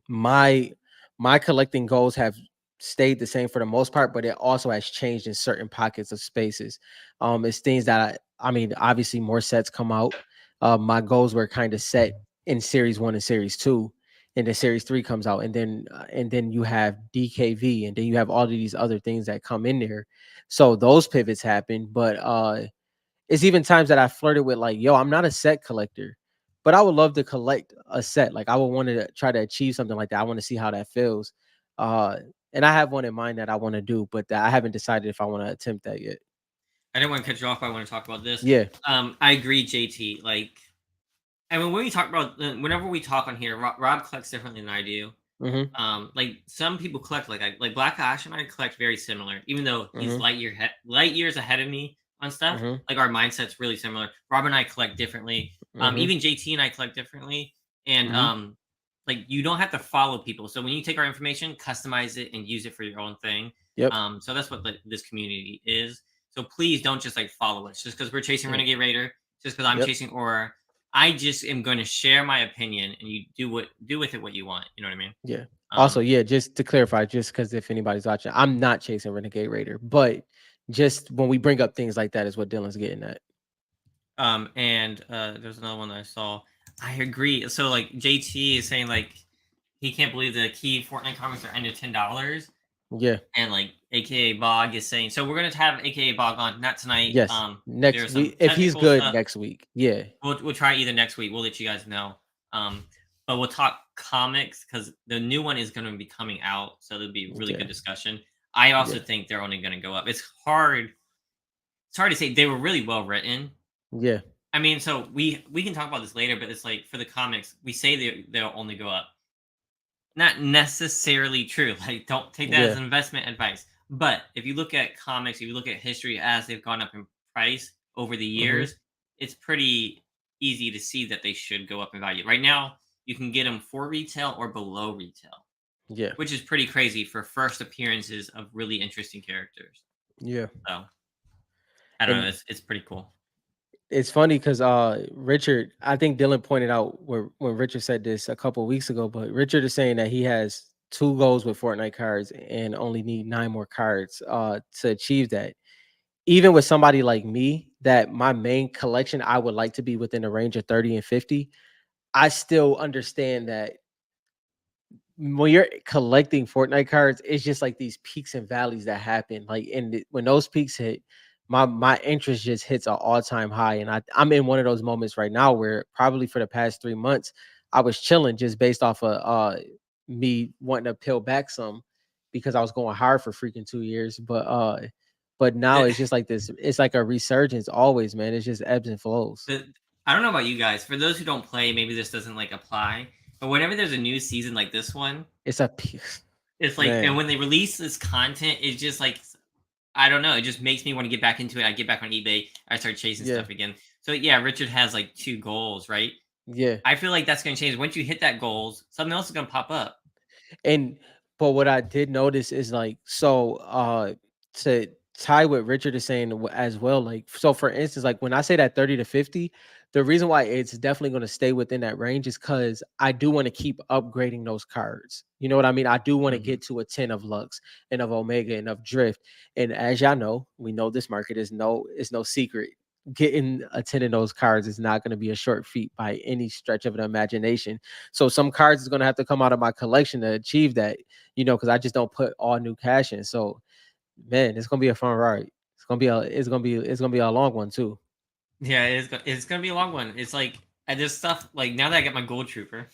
My my collecting goals have stayed the same for the most part, but it also has changed in certain pockets of spaces. It's things that I mean, obviously more sets come out. My goals were kind of set in series one and series two, and then series three comes out, and then you have DKV, and then you have all of these other things that come in there. So those pivots happen, but it's even times that I flirted with like, yo, I'm not a set collector, but I would love to collect a set. Like I would want to try to achieve something like that. I want to see how that feels. Uh, and I have one in mind that I want to do, but I haven't decided if I want to attempt that yet. I didn't want to cut you off. But I want to talk about this. Yeah. I agree, JT. Like, I mean, when we talk about whenever we talk on here, Rob collects differently than I do. Mm-hmm. Like some people collect like Black Ash and I collect very similar, even though he's Mm-hmm. light years ahead of me on stuff. Mm-hmm. Like our mindset's really similar. Rob and I collect differently. Mm-hmm. Even JT and I collect differently, and Mm-hmm. like you don't have to follow people. So when you take our information, customize it and use it for your own thing. Yep. So that's what this community is. So please don't just like follow us just because we're chasing Yep. Renegade Raider, just because I'm Yep. chasing Aura. I just am going to share my opinion, and you do with it what you want. You know what I mean? Yeah. Also, Um, yeah, just to clarify, just because if anybody's watching, I'm not chasing Renegade Raider, but just when we bring up things like that is what Dylan's getting at. and there's another one that I saw. I agree. So like JT is saying like he can't believe the key Fortnite comics are under $10, Yeah. and like AKA Bog is saying so we're gonna have AKA Bog on not tonight. Yes. Next There's week, some if he's technical good stuff. next week. Yeah. We'll try either next week. We'll let you guys know. Um, but we'll talk comics because the new one is going to be coming out, so there'll be really good Yeah. discussion. I also Yeah. think they're only going to go up. It's hard. It's hard to say. They were really well written. Yeah. I mean, so we can talk about this later, but it's like for the comics, we say they'll only go up. Not necessarily true. Like, don't take that as Yeah. investment advice. But if you look at comics, if you look at history as they've gone up in price over the Mhm. years, it's pretty easy to see that they should go up in value. Right now, you can get them for retail or below retail, Yeah. which is pretty crazy for first appearances of really interesting characters. Yeah. So I don't know. And It's pretty cool. it's funny because Richard, I think Dylan pointed out where when Richard said this a couple of weeks ago, but Richard is saying that he has two goals with Fortnite cards and only need nine more cards to achieve that. Even with somebody like me, that my main collection, I would like to be within the range of 30 and 50. I still understand that when you're collecting Fortnite cards, it's just like these peaks and valleys that happen. Like, and when those peaks hit, my interest just hits an all time high. And I'm in one of those moments right now where probably for the past 3 months I was chilling just based off of me wanting to peel back some because I was going hard for freaking 2 years. But now The, it's just like this. It's like a resurgence always, man. It's just ebbs and flows. the I don't know about you guys. For those who don't play, maybe this doesn't like apply. But whenever there's a new season like this one, It's a peak, it's like, and man. when they release this content, it's just like, I don't know. It just makes me want to get back into it. I get back on eBay. I start chasing Yeah, stuff again. So yeah, Richard has like 2 goals, right? yeah. I feel like that's going to change. Once you hit that goals, something else is going to pop up. And but what I did notice is like to tie what Richard is saying as well, like so for instance, like when I say that 30 to 50, the reason why it's definitely going to stay within that range is because I do want to keep upgrading those cards. You know what I mean? I do want to Mhm. get to a 10 of Lux and of Omega and of Drift. And as y'all know, we know this market is no secret. Getting a 10 of those cards is not going to be a short feat by any stretch of the imagination. So some cards is gonna have to come out of my collection to achieve that, because I just don't put all new cash in. So man, it's gonna be a fun ride. It's gonna be a long one too. Yeah, it's going to be a long one. It's like, and this stuff, like now that I get my Gold Trooper,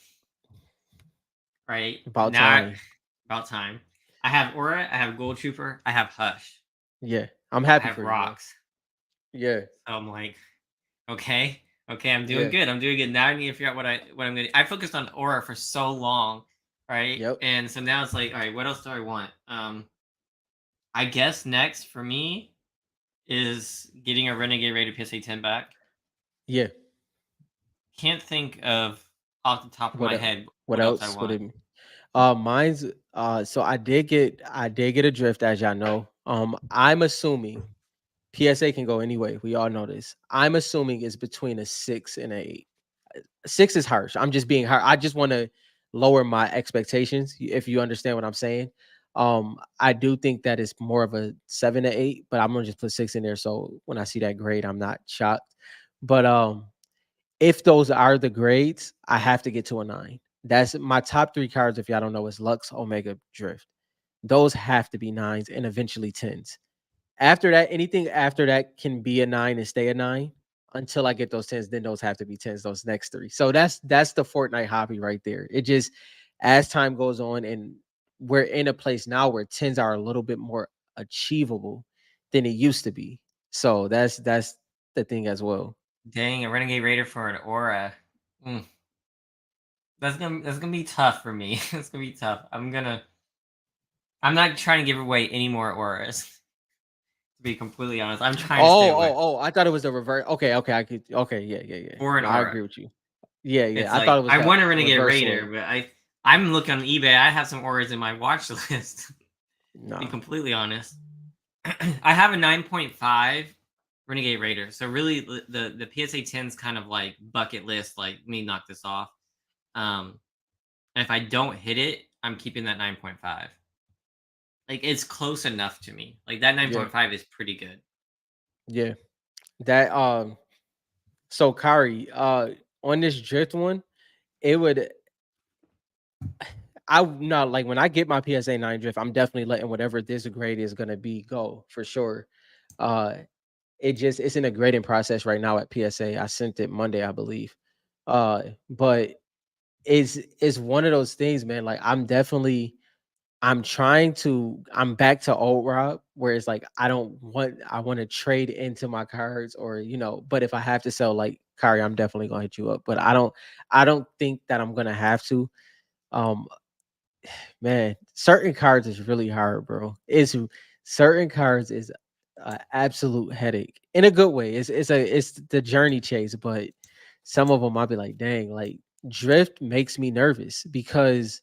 right? About Now, time. about time. I have Aura, I have Gold Trooper, I have Hush, Yeah. I'm I happy have for you, man. Rocks. Yeah. So I'm like, okay, okay, I'm doing Yeah. good. I'm doing good. Now I need to figure out what I'm gonna. I focused on Aura for so long, right? Yep. And so now it's like, all right, what else do I want? I guess next for me is getting a Renegade Raider PSA 10 back. Yeah. Can't think of off the top of What my el- head what what else I else would want. it be? Mine's so I did get a drift, as y'all know. I'm assuming PSA can go anyway. We all know this. I'm assuming it's between a 6 and a 8. 6 is harsh. I'm just being hard. I just want to lower my expectations, if you understand what I'm saying. I do think that it's more of a 7 to 8, but I'm gonna just put 6 in there. So when I see that grade, I'm not shocked. But if those are the grades, I have to get to a 9. That's my top 3 cards. If y'all don't know, is Lux, Omega, Drift. Those have to be 9s and eventually 10s. After that, anything after that can be a 9 and stay a 9 until I get those 10s. Then those have to be 10s, those next 3. So that's the Fortnite hobby right there. It just, as time goes on and we're in a place now where 10s are a little bit more achievable than it used to be. So that's the thing as well. Dang, a Renegade Raider for an Aura. Mm, that's gonna be tough for me. It's gonna be tough. I'm not trying to give away any more auras. To be completely honest, I'm trying to stay away I thought it was the reverse. Okay, okay, I could. Okay, yeah, yeah, yeah. for an No, I aura. agree with you. Yeah, It's yeah. I thought like it was I the want a Renegade reverse Raider, swing. but I'm looking on eBay. I have some auras in my watch list. To be Nah. completely honest, I have a 9.5 Renegade Raider. So really, the PSA 10's kind of like bucket list. Like, let me knock this off. And if I don't hit it, I'm keeping that 9.5. Like, it's close enough to me. Like that Yeah, 9.5 is pretty good. yeah. That So Kari, on this drift one, it would I not like when I get my PSA 9 drift, I'm definitely letting whatever this grade is gonna be go for sure. Uh it's in a grading process right now at PSA. I sent it Monday, I believe. But it's one of those things, man. Like I'm back to old Rob where it's like I want to trade into my cards or but if I have to sell like Kari, I'm definitely gonna hit you up. But I don't think that I'm gonna have to. Um man, certain cards is really hard, bro. It's certain cards is an absolute headache in a good way. It's the journey chase, but some of them I'll be like, dang, like drift makes me nervous because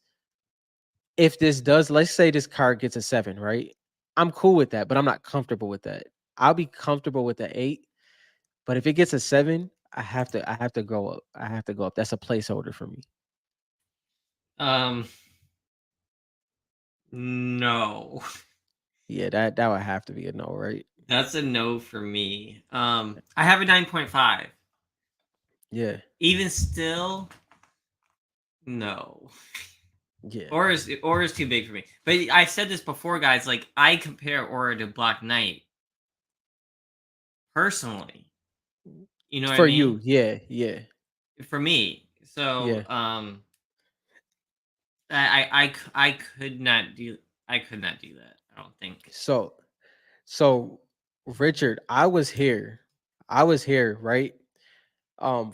if this does, let's say this card gets a 7, right? I'm cool with that, but I'm not comfortable with that. I'll be comfortable with the 8, but if it gets a 7, I have to go up. I have to go up. That's a placeholder for me. Um, no, Yeah, that would have to be a no, right? that's a no for me. I have a 9.5. Yeah. Even still, no. Yeah. Aura's too big for me. But I said this before, guys. Like I compare Aura to Black Knight personally. You know what I For you, mean? yeah, yeah, For me. So yeah. I could not do that. I don't think. So so Richard, I was here, right?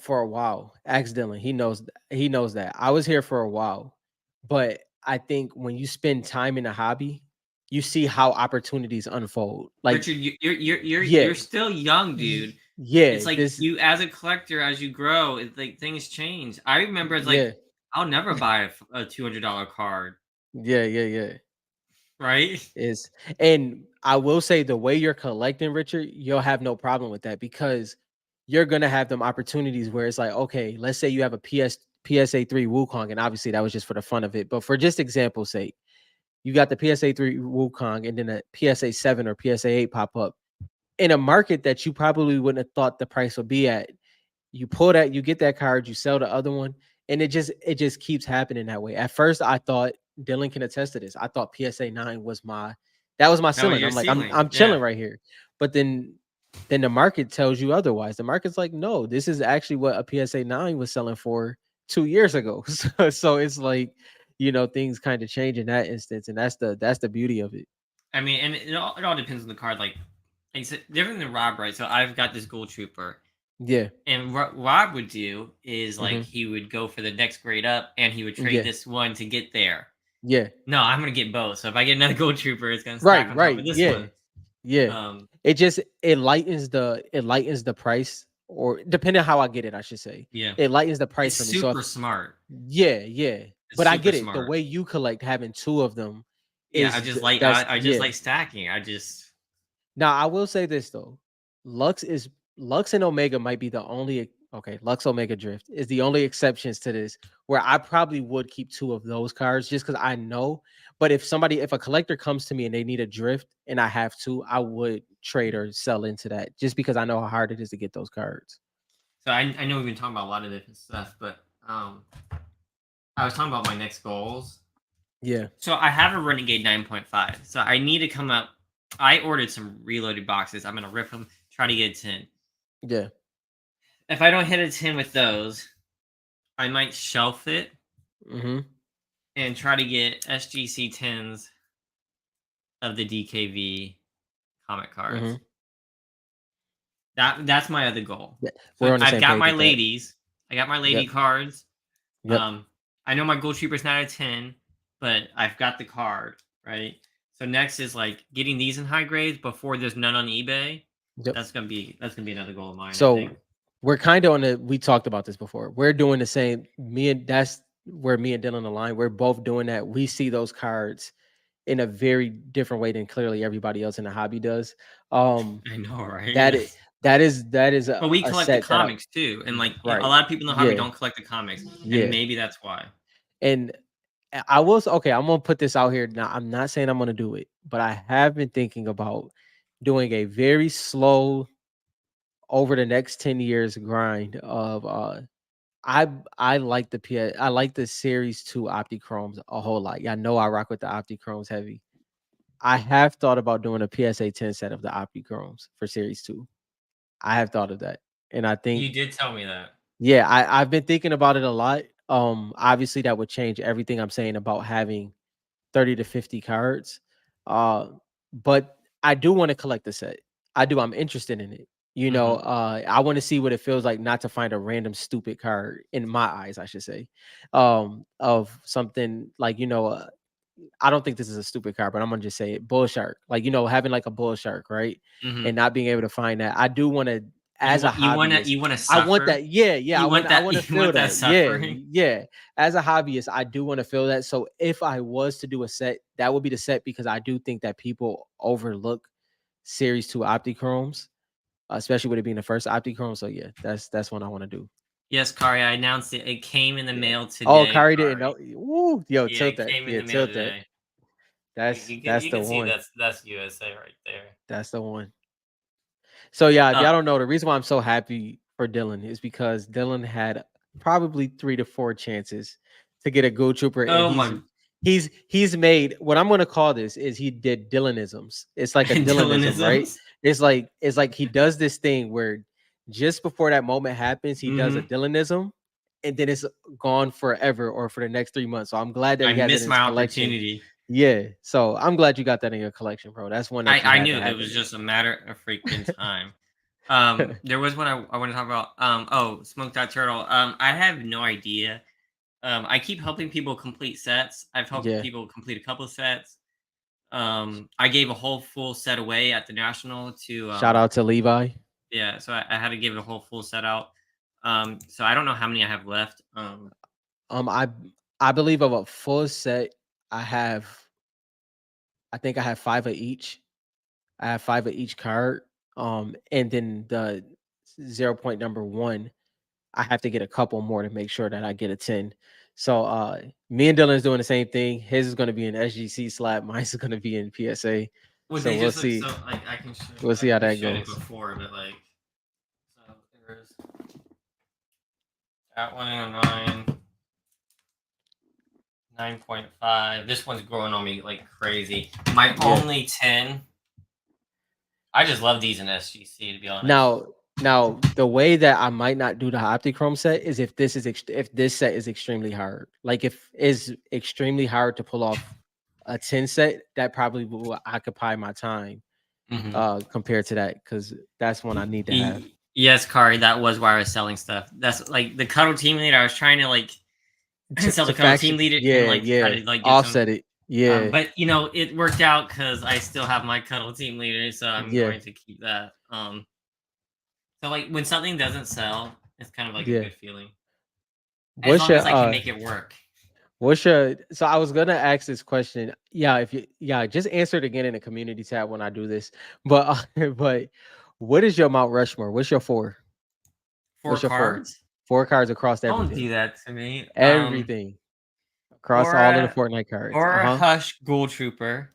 For a while, accidentally. He knows that. I was here for a while. But I think when you spend time in a hobby, you see how opportunities unfold. Like, Richard, you're yeah, still young, dude. It's yeah, like this you as a collector, as you grow, it's like things change. I remember it's like yeah, I'll never buy a $200 card, yeah. right? Is and I will say the way you're collecting, Richard, you'll have no problem with that because you're gonna have them opportunities where it's like, okay, let's say you have a PSA 3 Wukong, and obviously that was just for the fun of it, but for just example's sake, you got the PSA 3 Wukong and then a PSA 7 or PSA 8 pop up in a market that you probably wouldn't have thought the price would be at. You get that card, you sell the other one, and it just keeps happening that way. At first, I thought Dylan can attest to this. I thought PSA 9 was my That was ceiling. your I'm like, I'm ceiling. I'm Yeah. chilling right here. But then the market tells you otherwise. The market's like, no, this is actually what a PSA 9 was selling for 2 years ago. So it's like, things kind of change in that instance, and that's the beauty of it. I mean, and it all depends on the card. Like different than Rob, right? So I've got this Gold Trooper, Yeah. and what Rob would do is like Hmm. he would go for the next grade up, and he would trade Yeah. this one to get there. Yeah. No, I'm gonna get both. So if I get another Gold Trooper, it's gonna stack Right. on top Right. of this Yeah. one. Yeah. Um, It lightens the price, or depending on how I get it, I should say. yeah, It lightens the price it's for me. So if super smart. yeah, yeah. It's But I super get it. The smart. way you collect having two of them Yeah, is I just yeah. like stacking. I just Now I will say this though. Lux is Lux and Omega might be the only okay, Lux Omega Drift is the only exceptions to this where I probably would keep two of those cards just because I know. But if a collector comes to me and they need a drift and I have two, I would trade or sell into that just because I know how hard it is to get those cards. so I know we've been talking about a lot of different stuff, but I was talking about my next goals. Yeah, So I have a Renegade 9.5. So I need to come up. I ordered some reloaded boxes. I'm gonna rip them, try to get a 10. yeah. If I don't hit a 10 with those, I might shelf it Mm-hmm. and try to get SGC 10s of the DKV comic cards. Mm-hmm. That's my other goal. Yeah. So We're on the I've same got page my with that. ladies. I got my lady Yep. cards. Yep. I know my Gold Trooper's not a 10, but I've got the card, right? So next is like getting these in high grades before there's none on eBay. Yep. That's gonna be another goal of mine, I think. So we're kind of we talked about this before. We're doing the same. That's where me and Dylan align. We're both doing that. We see those cards in a very different way than clearly everybody else in the hobby does. Um, I know, right? that is that is But we a collect the set that I comics too, and like a right. lot of people in the hobby Yeah, don't collect the comics, and yeah. maybe that's why. And I will okay, I'm gonna put this out here. Now, I'm not saying I'm gonna do it, but I have been thinking about doing a very slow over the next 10 years grind of I like I like the series 2 Optichromes a whole lot. Yeah, I know I rock with the Optichromes heavy. I have thought about doing a PSA 10 set of the Optichromes for series 2. I have thought of that. And I think You did tell me that. yeah, I've been thinking about it a lot. Obviously that would change everything I'm saying about having 30 to 50 cards. Uh, but I do want to collect the set. I do. I'm interested in it. Hmm. I want to see what it feels like not to find a random stupid card in my eyes, I should say, of something like, I don't think this is a stupid card, but I'm gonna just say it. Bull shark, like having like a bull shark, right? Hmm. And not being able to find that. I do want to, as a hobbyist, you wanna I want suffer. that. Yeah, yeah. I want to You feel want that that. Yeah, suffering. yeah. As a hobbyist, I do want to feel that. So if I was to do a set, that would be the set because I do think that people overlook Series 2 Optichromes, especially with it being the first Optichrome. So yeah, that's what I want to do. Yes, Kari, I announced it. It came in the Yeah. mail Oh, today, Kari didn't Kari. know. Woo, yo, Yeah, tilt it that. came in Yeah, the mail tilt that. today. That's You the can see one. that's USA right there. That's the one. So yeah, if Uh, y'all don't know, the reason why I'm so happy for Dylan is because Dylan had probably 3 to 4 chances to get a Gold Trooper, and oh he's my! He's made what I'm gonna call this is he did Dylanisms. It's like a Dylanism, right? Dylanisms. It's like he does this thing where just before that moment happens, he does a Hmm. Dylanism, and then it's gone forever or for the next 3 months. So I'm glad that I he has it missed in my his collection. opportunity. Yeah. So I'm glad you got that in your collection, bro. That's one that you I had to knew it have was in just a matter of freaking time. there. There was one I want to talk about. Oh, smoked out turtle. I have no idea. I keep helping people complete sets. I've helped Yeah. people complete a couple of sets. I gave a whole full set away at the national to Shout out to Levi. yeah, so I had to give a whole full set out. So I don't know how many I have left. Um, I I believe of a full set, I have I think I have five of each. I have five of each card. And then the 0 point number one, I have to get a couple more to make sure that I get a 10. So me and Dylan is doing the same thing. His is gonna be an SGC slab, mine's is gonna be in PSA. Would So they we'll just look see. so like I can show We'll see how I that showed it goes. before, but like so there's that one in a 9.5. This one's growing on me like crazy. My Yeah. only 10. I just love these in SGC to be honest. Now the way that I might not do the Optichrome set is if if this set is extremely hard. Like if it's extremely hard to pull off a 10 set, that probably will occupy my time Hmm. compared to that because that's one I need to have. Yes, Kari, that was why I was selling stuff. That's like the cuddle team leader. I was trying to like sell To the cuddle faction, team leader and yeah, like try yeah, to like get some. offset it, yeah, But it worked out because I still have my cuddle team leader, so I'm yeah, going to keep that. So like when something doesn't sell, it's kind of like a yeah. good feeling as What's long your as I can make it work. so I was gonna ask this question. Yeah, if you yeah, just answer it again in the community tab when I do this. But but what is your Mount Rushmore? What's your four? Four What's your four? cards? Four cards across Don't do everything. that to me. Everything. Across all of the Aura, Fortnite cards. Aura Uh-huh. Hush Ghoul Trooper.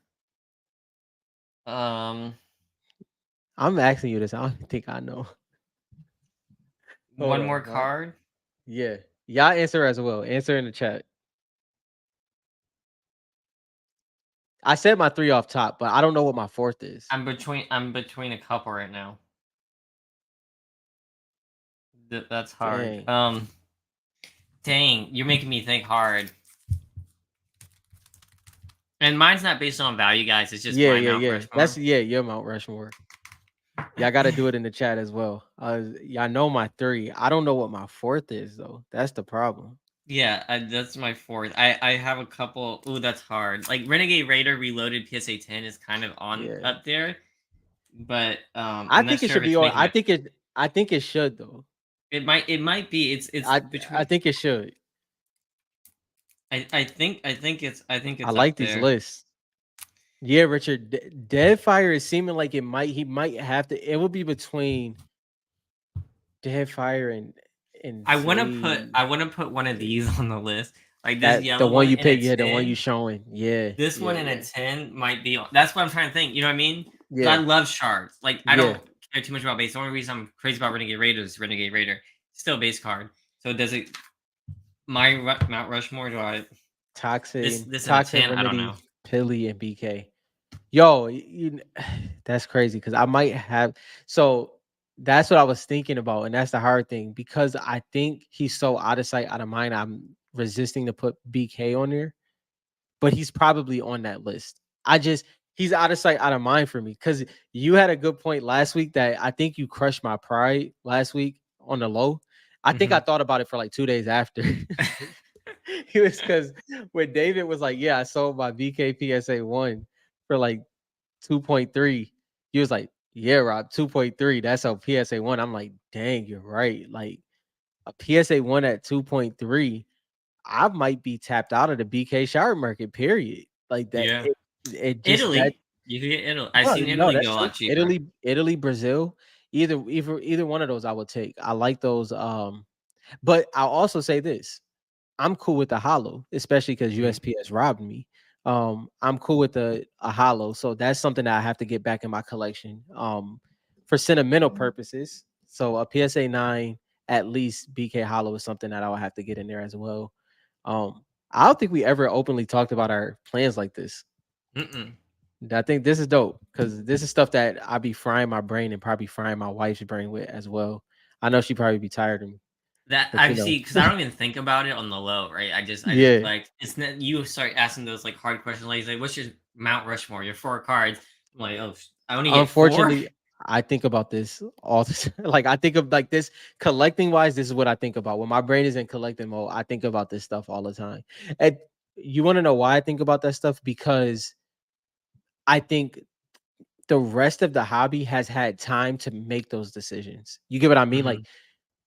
Um, I'm asking you this. I don't think I know. Hold one more on. What? card. Yeah. Y'all answer as well. Answer in the chat. I said my three off top, but I don't know what my fourth is. I'm between a couple right now. That's hard. Dang. Dang, you're making me think hard. And mine's not based on value, guys. It's just Yeah, my yeah, Mount yeah. That's Rushmore. your Mount Rushmore. Y'all gotta do it in the chat as well. Y'all know my three. I don't know what my fourth is though. That's the problem. Yeah, that's my fourth. I have a couple. Ooh, that's hard. Like Renegade Raider Reloaded PSA 10 is kind of on Yeah. up there, but I I'm not think it sure should if be it's on. making my. I think it should though. It might be. It's I between. think it should. I think I it's like up these there. lists. Yeah, Richard. Deadfire is seeming like he might have to. It will be between Deadfire and Zay. I want to put one of these on the list. Like this That the yellow one one you in a pick. Yeah, the one you 10. showing. Yeah, This yeah, one in a yeah, 10 might be. That's what I'm trying to think. You know what I mean? Because yeah, I love shards. Like I yeah. don't care too much about base. The only reason I'm crazy about Renegade Raider is Renegade Raider. Still a base card. So does it? Mount Rushmore? Do I? This in a Toxin 10? I don't know. Remedy, Pilly, and BK. Yo, that's crazy because I might have. So that's what I was thinking about, and that's the hard thing because I think he's so out of sight, out of mind. I'm resisting to put BK on there, but he's probably on that list. I just he's out of sight, out of mind for me because you had a good point last week that I think you crushed my pride last week on the low. I think I Hmm. thought about it for like 2 days after. He was because when David was like, "Yeah, I sold my BK PSA one for like 2.3." He was like, "Yeah, Rob, 2.3. That's a PSA one." I'm like, "Dang, you're right. Like a PSA one at 2.3, I might be tapped out of the BK shower market. Period. Like that. Yeah. It just that. Italy. You could get Italy. I've No, seen no, Italy that's go a true. lot cheaper. Italy, Brazil. Either one of those I would take. I like those. But I'll also say this. I'm cool with the hollow, especially because Hmm. USPS robbed me. I'm cool with a hollow, so that's something that I have to get back in my collection. For sentimental purposes, so a PSA 9 at least BK hollow is something that I will have to get in there as well. Um, I don't think we ever openly talked about our plans like this. Mm-mm. I think this is dope because this is stuff that I be frying my brain and probably frying my wife's brain with as well. I know she probably be tired of me, That but I see, because I don't even think about it on the low, right? I just yeah. collect. It's not you start asking those like hard questions, like, "What's your Mount Rushmore? Your 4 cards?" I'm like, "Oh, I only get 4." Unfortunately, I think about this all the time. Like I think of like this collecting wise. This is what I think about when my brain is in collecting mode. I think about this stuff all the time. And you want to know why I think about that stuff? Because I think the rest of the hobby has had time to make those decisions. You get what I mean? Like Mhm.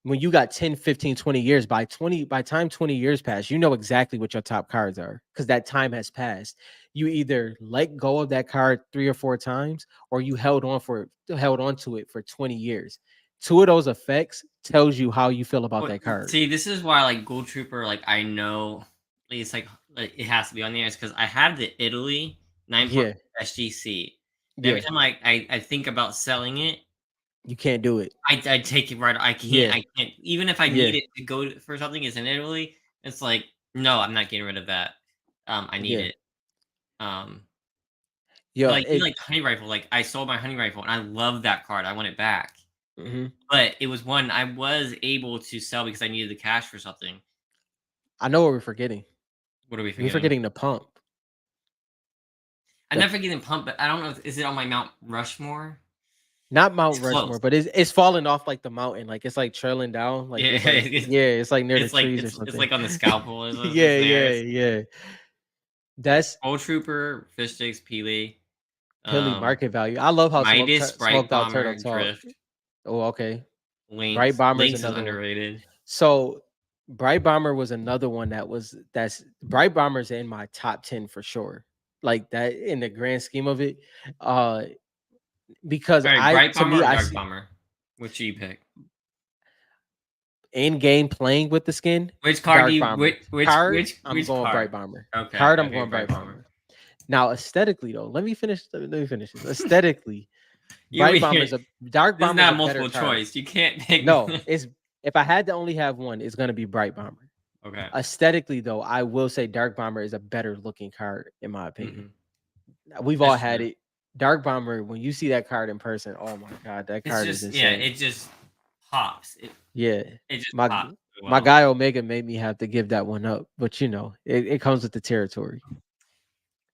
when you got 10, 15, 20 years, by time 20 years pass, you know exactly what your top cards are because that time has passed. You either let go of that card 3 or 4 times or you held on to it for 20 years. Two of those effects tells you how you feel about Well, that card. see, this is why like Gold Trooper, like I know, it's like it has to be on the ice because I have the Italy 9.0 Yeah, SGC. And every yeah. time I think about selling it, You can't do it. I take it right. Yeah, I can't. Even if I yeah, need it to go for something, is in Italy. It's like no, I'm not getting rid of that. I need yeah. it. Um, Yo, like even it like hunting rifle. Like I sold my hunting rifle and I love that card. I want it back. mhm. But it was one I was able to sell because I needed the cash for something. I know what we're forgetting. What are we We're forgetting? forgetting the pump. I'm The never getting pumped, but I don't know. Is it on my Mount Rushmore? Not It's Mount close. Rushmore, but it's falling off like the mountain, like it's like trailing down, like Yeah, it's like yeah, it's like near the it's like trees or it's something. like on the scalpel. Is Yeah, there? yeah, It's yeah. That's Old Trooper, Fish Sticks, Peely, Hilly um, market value. I love how Midas, Bright smoked out turtle Bomber, talk. Drift, Oh, okay. Bright Lynx. Bomber's Lynx is another one. underrated. So Bright Bomber was another one that's Bright Bomber's in my top 10 for sure. Like that in the grand scheme of it. Uh because All right, I Bright to Bomber me or I Dark see Bomber? Which do you pick? in game playing with the skin, Which card do Dark you Bomber. Card, I'm which going card? Bright Bomber. Okay, Card, I'm okay, going Bright Bright Bomber. Bomber. Now, aesthetically though, let me finish this. Aesthetically, You Bright Bomber's a Dark this is Bomber's not a better multiple card. choice. You can't pick. No, it's if I had to only have one, it's gonna be Bright Bomber. Okay. Aesthetically though, I will say Dark Bomber is a better looking card in my opinion. Hmm. We've all That's had true. it. Dark Bomber, when you see that card in person, oh my god, that It's card is just yeah, insane. it just pops. Yeah, It just my pops really my well. guy Omega made me have to give that one up, but you know, it comes with the territory.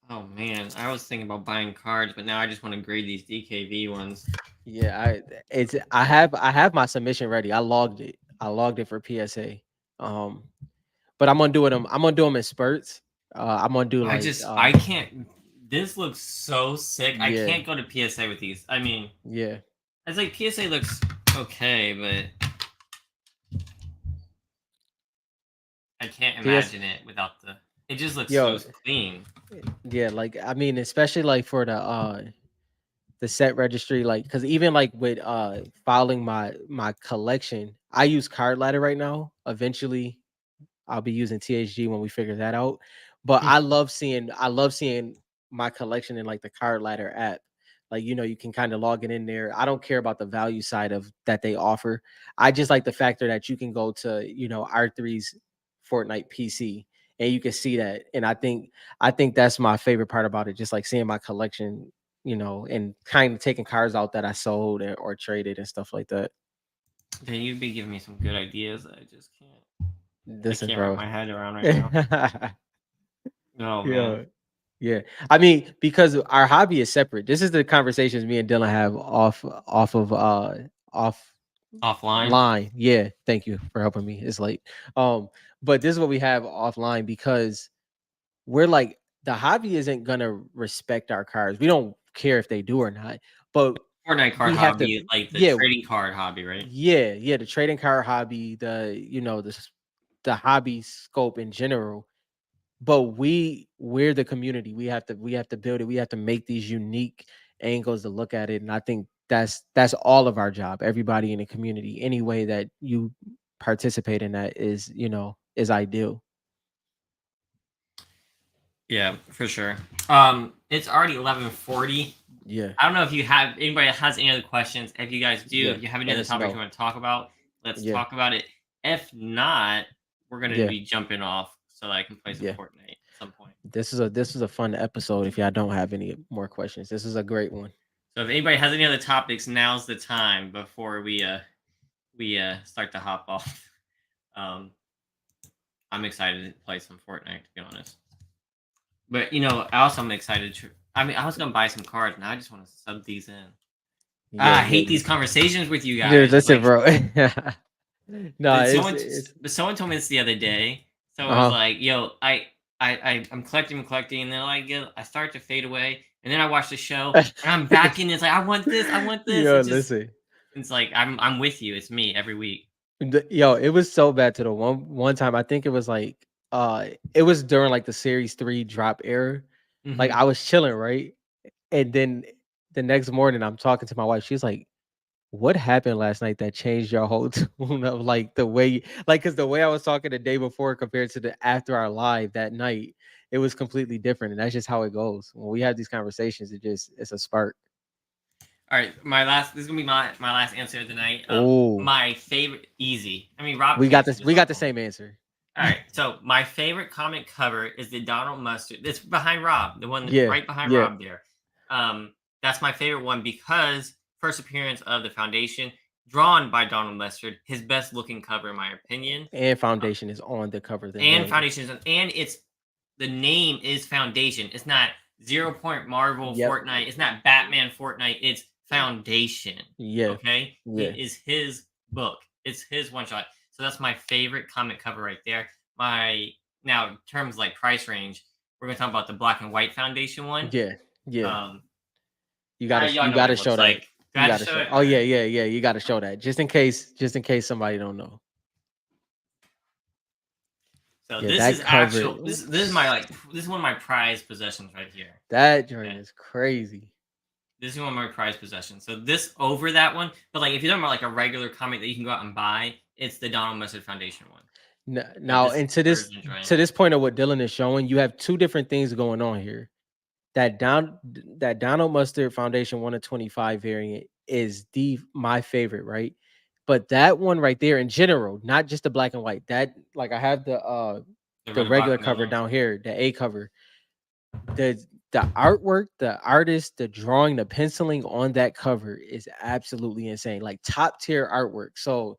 Oh man, I was thinking about buying cards, but now I just want to grade these DKV ones. Yeah, I have my submission ready. I logged it. I logged it for PSA. Um, but I'm gonna do them in spurts. I'm gonna do like I can't. This looks so sick. I yeah, can't go to PSA with these. I mean, yeah. it's like PSA looks okay, but I can't PS imagine it without the. It just looks so yo, clean. yeah, like I mean, especially like for the set registry, like because even like with filing my collection, I use card ladder right now. Eventually I'll be using THG when we figure that out. But I love seeing my collection in like the card ladder app. Like you know, you can kind of log it in there. I don't care about the value side of that they offer. I just like the factor that you can go to, you know, R3's Fortnite PC and you can see that. And I think that's my favorite part about it. Just like seeing my collection, you know, and kind of taking cards out that I sold or traded and stuff like that. Yeah, you'd be giving me some good ideas. I just can't. I Listen, can't wrap bro. my head around right now. Yeah. Oh man, Yeah. I mean, because our hobby is separate. This is the conversations me and Dylan have off offline. line. Yeah. Thank you for helping me. It's late. But this is what we have offline because we're like the hobby isn't gonna respect our cards. We don't care if they do or not, but Fortnite card we have to hobby, like the yeah, trading card hobby, right? yeah, the trading card hobby, the you know, the hobby scope in general, but we're the community. We have to build it. We have to make these unique angles to look at it. And I think that's all of our job. Everybody in the community, any way that you participate in that is, you know, is ideal. Yeah, for sure. It's already 11:40. Yeah. I don't know if you have anybody that has any other questions. If you guys do, Yeah. if you have any Let other us topics you know. want to talk about, let's Yeah. talk about it. If not, we're gonna Yeah. be jumping off. so that I can play some Yeah. Fortnite at some point. This is a fun episode. If y'all don't have any more questions, this is a great one. So if anybody has any other topics, now's the time before we start to hop off. Um, I'm excited to play some Fortnite, to be honest. But I also am excited to. I mean, I was gonna buy some cards, and I just want to sub these in. Yeah, I hate yeah. these conversations with you Dude, guys. listen, Like, bro. No, but it's someone told me this the other day. So I was uh-huh. like, "Yo, I'm collecting, and then like I start to fade away, and then I watch the show, and I'm back in. It's like I want this, I want this. Yo, It's just, listen. it's like I'm with you. It's me every week. Yo, it was so bad to the one time. I think it was like it was during like the series 3 drop era. Like Hmm. I was chilling, right? And then the next morning I'm talking to my wife. She's like, "What happened last night that changed your whole tune of like the way like cuz the way I was talking the day before compared to the after our live that night, it was completely different." And that's just how it goes. When we have these conversations, it's a spark. All right, my last. This is gonna be my last answer of the night. Oh, My favorite, easy. I mean, Rob can answer we this one got the for me. same answer. All right, so my favorite comic cover is the Donald Mustard. It's behind Rob, the one Yeah. right behind Yeah. Rob there. That's my favorite one because first appearance of the Foundation, drawn by Donald Mustard, his best looking cover in my opinion. And Uh, Foundation is on the cover of the and name. Foundation, and it's the name is Foundation. It's not Zero Point Marvel Yep. Fortnite. It's not Batman Fortnite. It's Foundation. Yeah. Okay, Yeah. it is his book. It's his one shot. So that's my favorite comic cover right there. My now in terms like price range, we're gonna talk about the black and white Foundation one. Yeah. Yeah. Um, y'all You know what gotta it show looks that. like. You Got to gotta show show. it. Oh All yeah, right. yeah, yeah. You gotta show that. Just in case somebody don't know. So Yeah, this that is cover. actual. This is my like. This is one of my prized possessions right here. That joint Okay. is crazy. This is one of my prized possessions. So this over that one, but like if you're talking about like a regular comic that you can go out and buy, it's the Donald Mustard Foundation one. Now, This and version's right. to this point of what Dylan is showing, you have two different things going on here. That Donald Mustard Foundation 1 of 25 variant is the my favorite, right? But that one right there in general, not just the black and white. That like I have The the red, black, regular and cover yellow. down here, the A cover. The artwork, the artist, the drawing, the penciling on that cover is absolutely insane. Like top tier artwork. So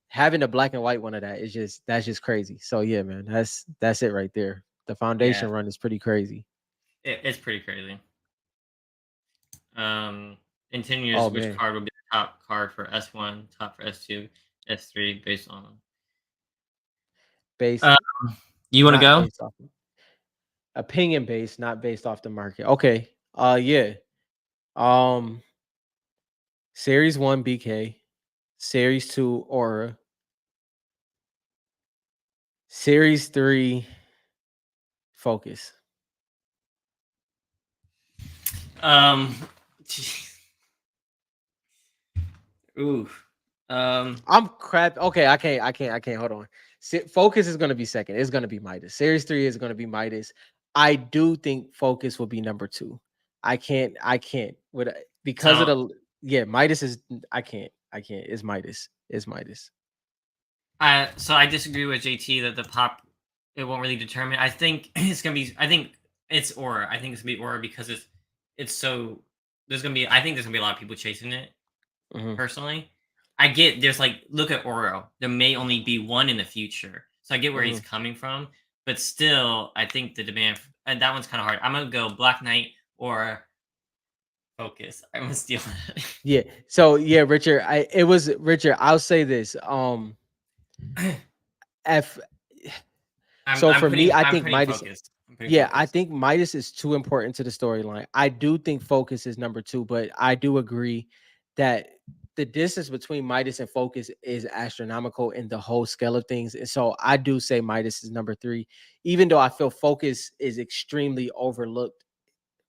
having a black and white one of that is that's just crazy. So yeah, man, that's it right there. The Yeah, foundation run is pretty crazy. it's pretty crazy. In 10 years, Oh which man, card will be the top card for S1, top for S2, S3, based on? based Uh, you want to not go? based off opinion based, not based off the market. Okay. Yeah. Um Series 1 BK, Series 2 Aura, Series 3 Focus. Um, ooh, I'm crap. Okay, I can't. Hold on. Focus is gonna be second. It's gonna be Midas. Series 3 is gonna be Midas. I do think Focus will be number 2. I can't with because of so the yeah, Midas is I can't. It's Midas. It's Midas. I disagree with JT that the pop it won't really determine. I think it's gonna be. I think it's Aura. I think it's gonna be Aura because it's so. There's gonna be. I think there's gonna be a lot of people chasing it. Mhm. Personally, I get there's like look at Oro. There may only be one in the future, so I get where he's Mhm. coming from. But still, I think the demand and that one's kind of hard. I'm gonna go Black Knight or Focus. I'm gonna steal that. Yeah. So yeah, Richard, it was Richard, I'll say this. F I'm so I'm for me, putting I I'm think putting Midas Focus. I'm putting yeah, I Focus. think Midas is too important to the storyline. I do think Focus is number 2, but I do agree that the distance between Midas and Focus is astronomical in the whole scale of things. And so I do say Midas is number 3, even though I feel Focus is extremely overlooked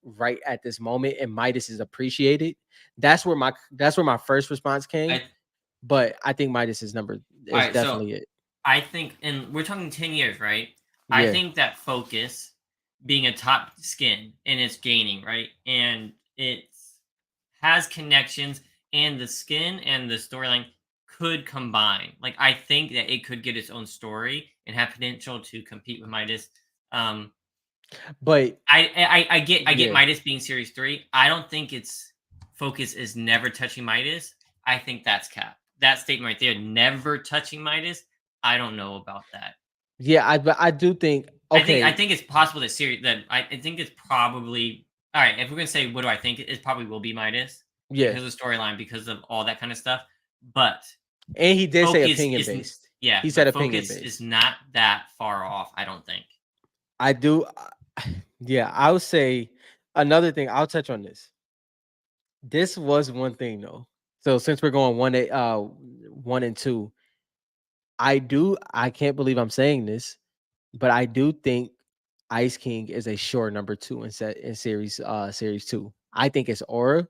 right at this moment and Midas is appreciated. That's where my first response came. I But I think Midas all is right. So definitely it. I think, and we're talking 10 years, right? I Yeah. think that Focus being a top skin and it's gaining, right? And it has connections, and the skin and the storyline could combine. Like, I think that it could get its own story and have potential to compete with Midas. Um, But I get yeah, Midas being Series 3. I don't think its focus is never touching Midas. I think that's cap. That statement right there, never touching Midas. I don't know about that. yeah, but I do think I okay, think it's possible that Siri that I think it's probably all right. If we're gonna say what do I think, it probably will be Midas yeah. because of storyline, because of all that kind of stuff. But And he did say focus opinion isn't. based. Yeah, He said but opinion focus is based. not that far off. I don't think. I do yeah, I would say another thing, I'll touch on this. This was one thing though. So since we're going 1 and 2, I can't believe I'm saying this, but I do think Ice King is a sure number 2 in series 2. I think it's Aura.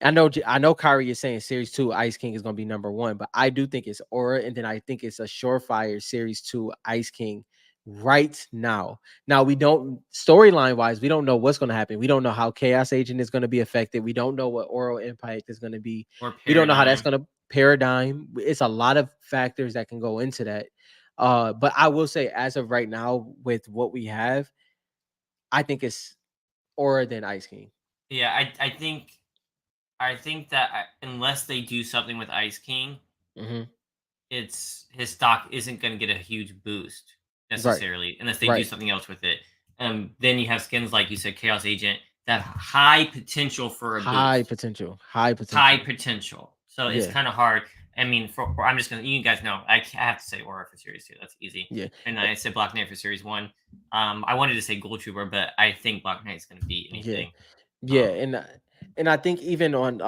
I know Kyrie is saying series 2 Ice King is going to be number 1, but I do think it's Aura, and then I think it's a surefire series 2 Ice King right now. Now we don't, storyline wise, we don't know what's going to happen. We don't know how Chaos Agent is going to be affected. We don't know what Oral Impact is going to be. Or We don't know how that's paradigm. going to paradigm. It's a lot of factors that can go into that. But I will say, as of right now, with what we have, I think it's Aura than Ice King. Yeah, I think that unless they do something with Ice King, Hmm. it's his stock isn't going to get a huge boost Right, necessarily unless they do right. something else with it. Then you have skins like you said, Chaos Agent, that have high potential for a High boost, potential, high high potential. potential. So it's Yeah, kind of hard. I mean, I'm just gonna, you guys know, I have to say Aura for Series 2. That's easy. yeah, And eh, I said Black Knight for Series 1. I wanted to say Gold Trooper, but I think Black Knight's gonna beat yeah, anything. yeah, Um, and I think even on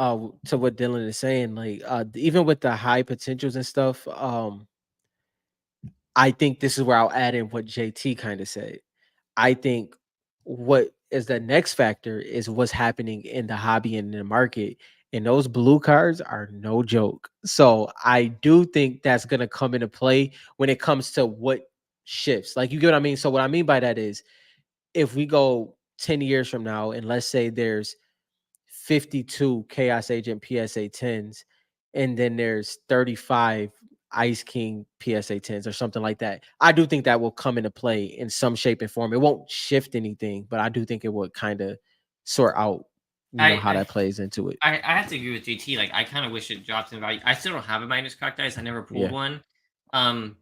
to what Dylan is saying, like even with the high potentials and stuff, I think this is where I'll add in what JT kind of said. I think what is the next factor is what's happening in the hobby and in the market. And those blue cards are no joke. So I do think that's gonna come into play when it comes to what shifts. Like you get what I mean? So what I mean by that is if we go 10 years from now and let's say there's 52 Chaos Agent PSA 10s and then there's 35 Ice King PSA 10s or something like that. I do think that will come into play in some shape and form. It won't shift anything, but I do think it would kind of sort out, I, how I that plays into it. I have to agree with JT. Like, I kind of wish it dropped in value. I still don't have a minus cracked ice. I never pulled Yeah. one. Um,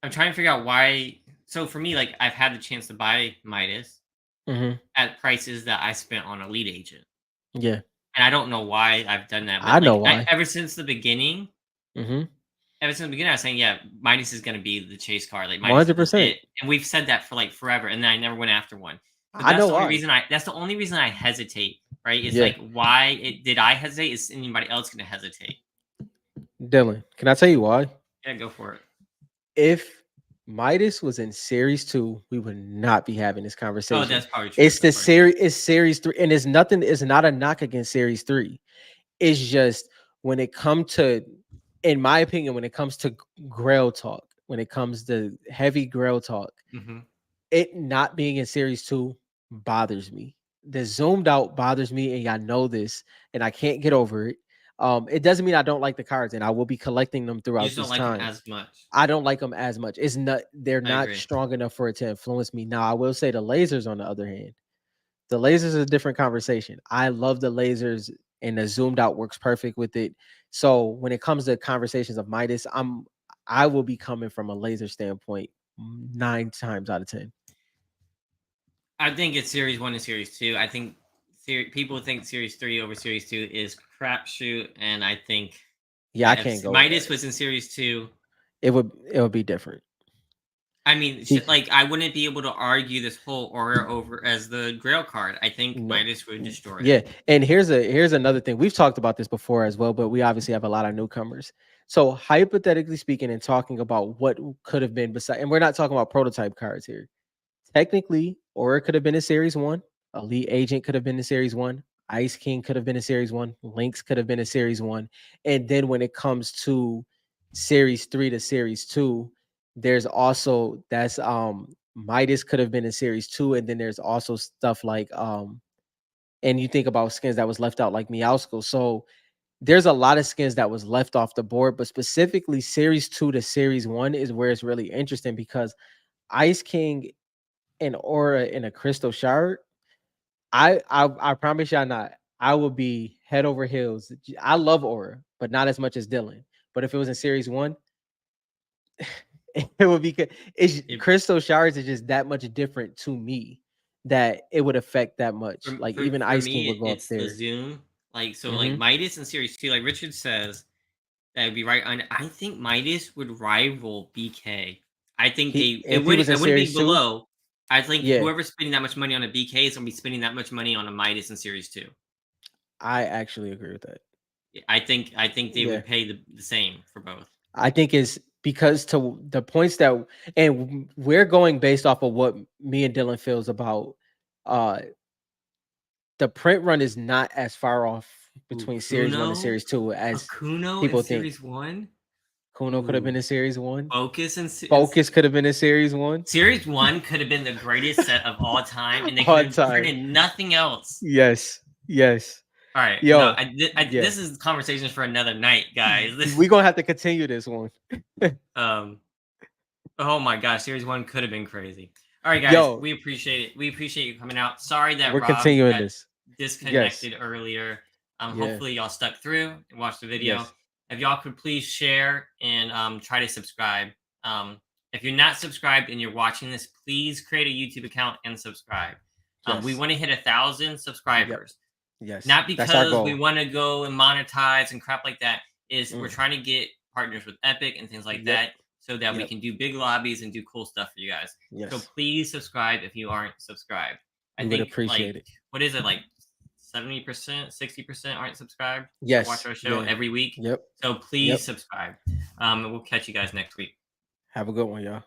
I'm trying to figure out why. So for me, like, I've had the chance to buy Midas Hmm. at prices that I spent on Elite Agent, Yeah. and I don't know why I've done that. I But know like, why. beginning, Hmm. ever since the beginning, I was saying, yeah, Midas is going to be the chase card. Like, Midas is 100%. it, and we've said that for like forever, and then I never went after one. So I know why. That's the only reason I hesitate. Right? Is Yeah. like, why did I hesitate? Is anybody else going to hesitate? Dylan, can I tell you why? Yeah, go for it. If Midas was in series 2, we would not be having this Oh, conversation. that's probably true. It's That's the probably true. series, it's series 3, and it's not a knock against series 3. It's just when it comes to, in my opinion, when it comes to Grail talk, when it comes to heavy Grail talk, Mhm. it not being in series 2 bothers me. The zoomed out bothers me, and y'all know this, and I can't get over it. It doesn't mean I don't like the cards, and I will be collecting them You throughout just don't this like him time. as much. I don't like them as much. It's not, they're I not agree. strong enough for it to influence me. Now, I will say the lasers, on the other hand, the lasers is a different conversation. I love the lasers, and the zoomed out works perfect with it. So when it comes to conversations of Midas, I will be coming from a laser standpoint 9 times out of 10. I think it's Series 1 and Series 2. I think people think Series 3 over Series 2 is crapshoot, and I think, Yeah, I yeah, if can't go with Midas that. was in Series 2, It would be different. I mean, See, like, I wouldn't be able to argue this whole Aura over as the Grail card. I think no. Midas would destroy it. Yeah, and here's another thing. We've talked about this before as well, but we obviously have a lot of newcomers. So hypothetically speaking, and talking about what could have been beside, and we're not talking about prototype cards here. Technically, Aura could have been in series 1. Elite Agent could have been in series 1. Ice King could have been in series 1. Lynx could have been in series 1. And then when it comes to series 3 to series 2, there's also that's Midas could have been in series 2, and then there's also stuff like and you think about skins that was left out like Meowsco. So there's a lot of skins that was left off the board, but specifically Series 2 to Series 1 is where it's really interesting because Ice King and Aura in a Crystal Shard, I promise y'all not. I will be head over heels. I love Aura, but not as much as Dylan. But if it was in Series 1, it would be good. It's It, Crystal Shards is just that much different to me that it would affect that much. Like even for Ice King me, would go up it's the there. zoom. Like so, like Mhm. Midas in Series 2, like Richard says, that would be right. I think Midas would rival BK. I think He they if he was it in wouldn't be Series 2, below. I think yeah, whoever's spending that much money on a BK is gonna be spending that much money on a Midas in Series 2. I actually agree with that. I think they Yeah. would pay the same for both. I think it's because to the points that and we're going based off of what me and Dylan feels about uh the print run is not as far off Ooh, between series 1 and Kuno, series 2 a as Kuno in people think. Series 1. Kuno could have been Ooh, in series 1. Focus Focus could have been in series 1. Series 1 could have been the greatest set of all time, and they could On have time. printed nothing else. Yes. Yes. All right, no, Yo, yeah. this is conversations for another night, guys. We gonna have to continue this one. Um, oh my gosh, Series 1 could have been crazy. All right, guys, Yo, we appreciate it. We appreciate you coming out. Sorry that we're Rob continuing got this. Yes. disconnected earlier. Yeah. Hopefully y'all stuck through and watched the video. Yes. If y'all could please share and try to subscribe. If you're not subscribed and you're watching this, please create a YouTube account and subscribe. We Yes. want to hit 1,000 Yep. subscribers. Yes. Not That's our because we goal. want to go and monetize and crap like that. Is we're Mm. trying to get partners with Epic and things like Yep. that so that we Yep. can do big lobbies and do cool stuff for you guys. So Yes. please subscribe if you aren't subscribed. I We would think like appreciate it. what is it like 70%, 60% aren't subscribed that watch Yes. our show Yeah. every week. Yep. So please Yep. subscribe. And we'll catch you guys next week. Have a good one, y'all.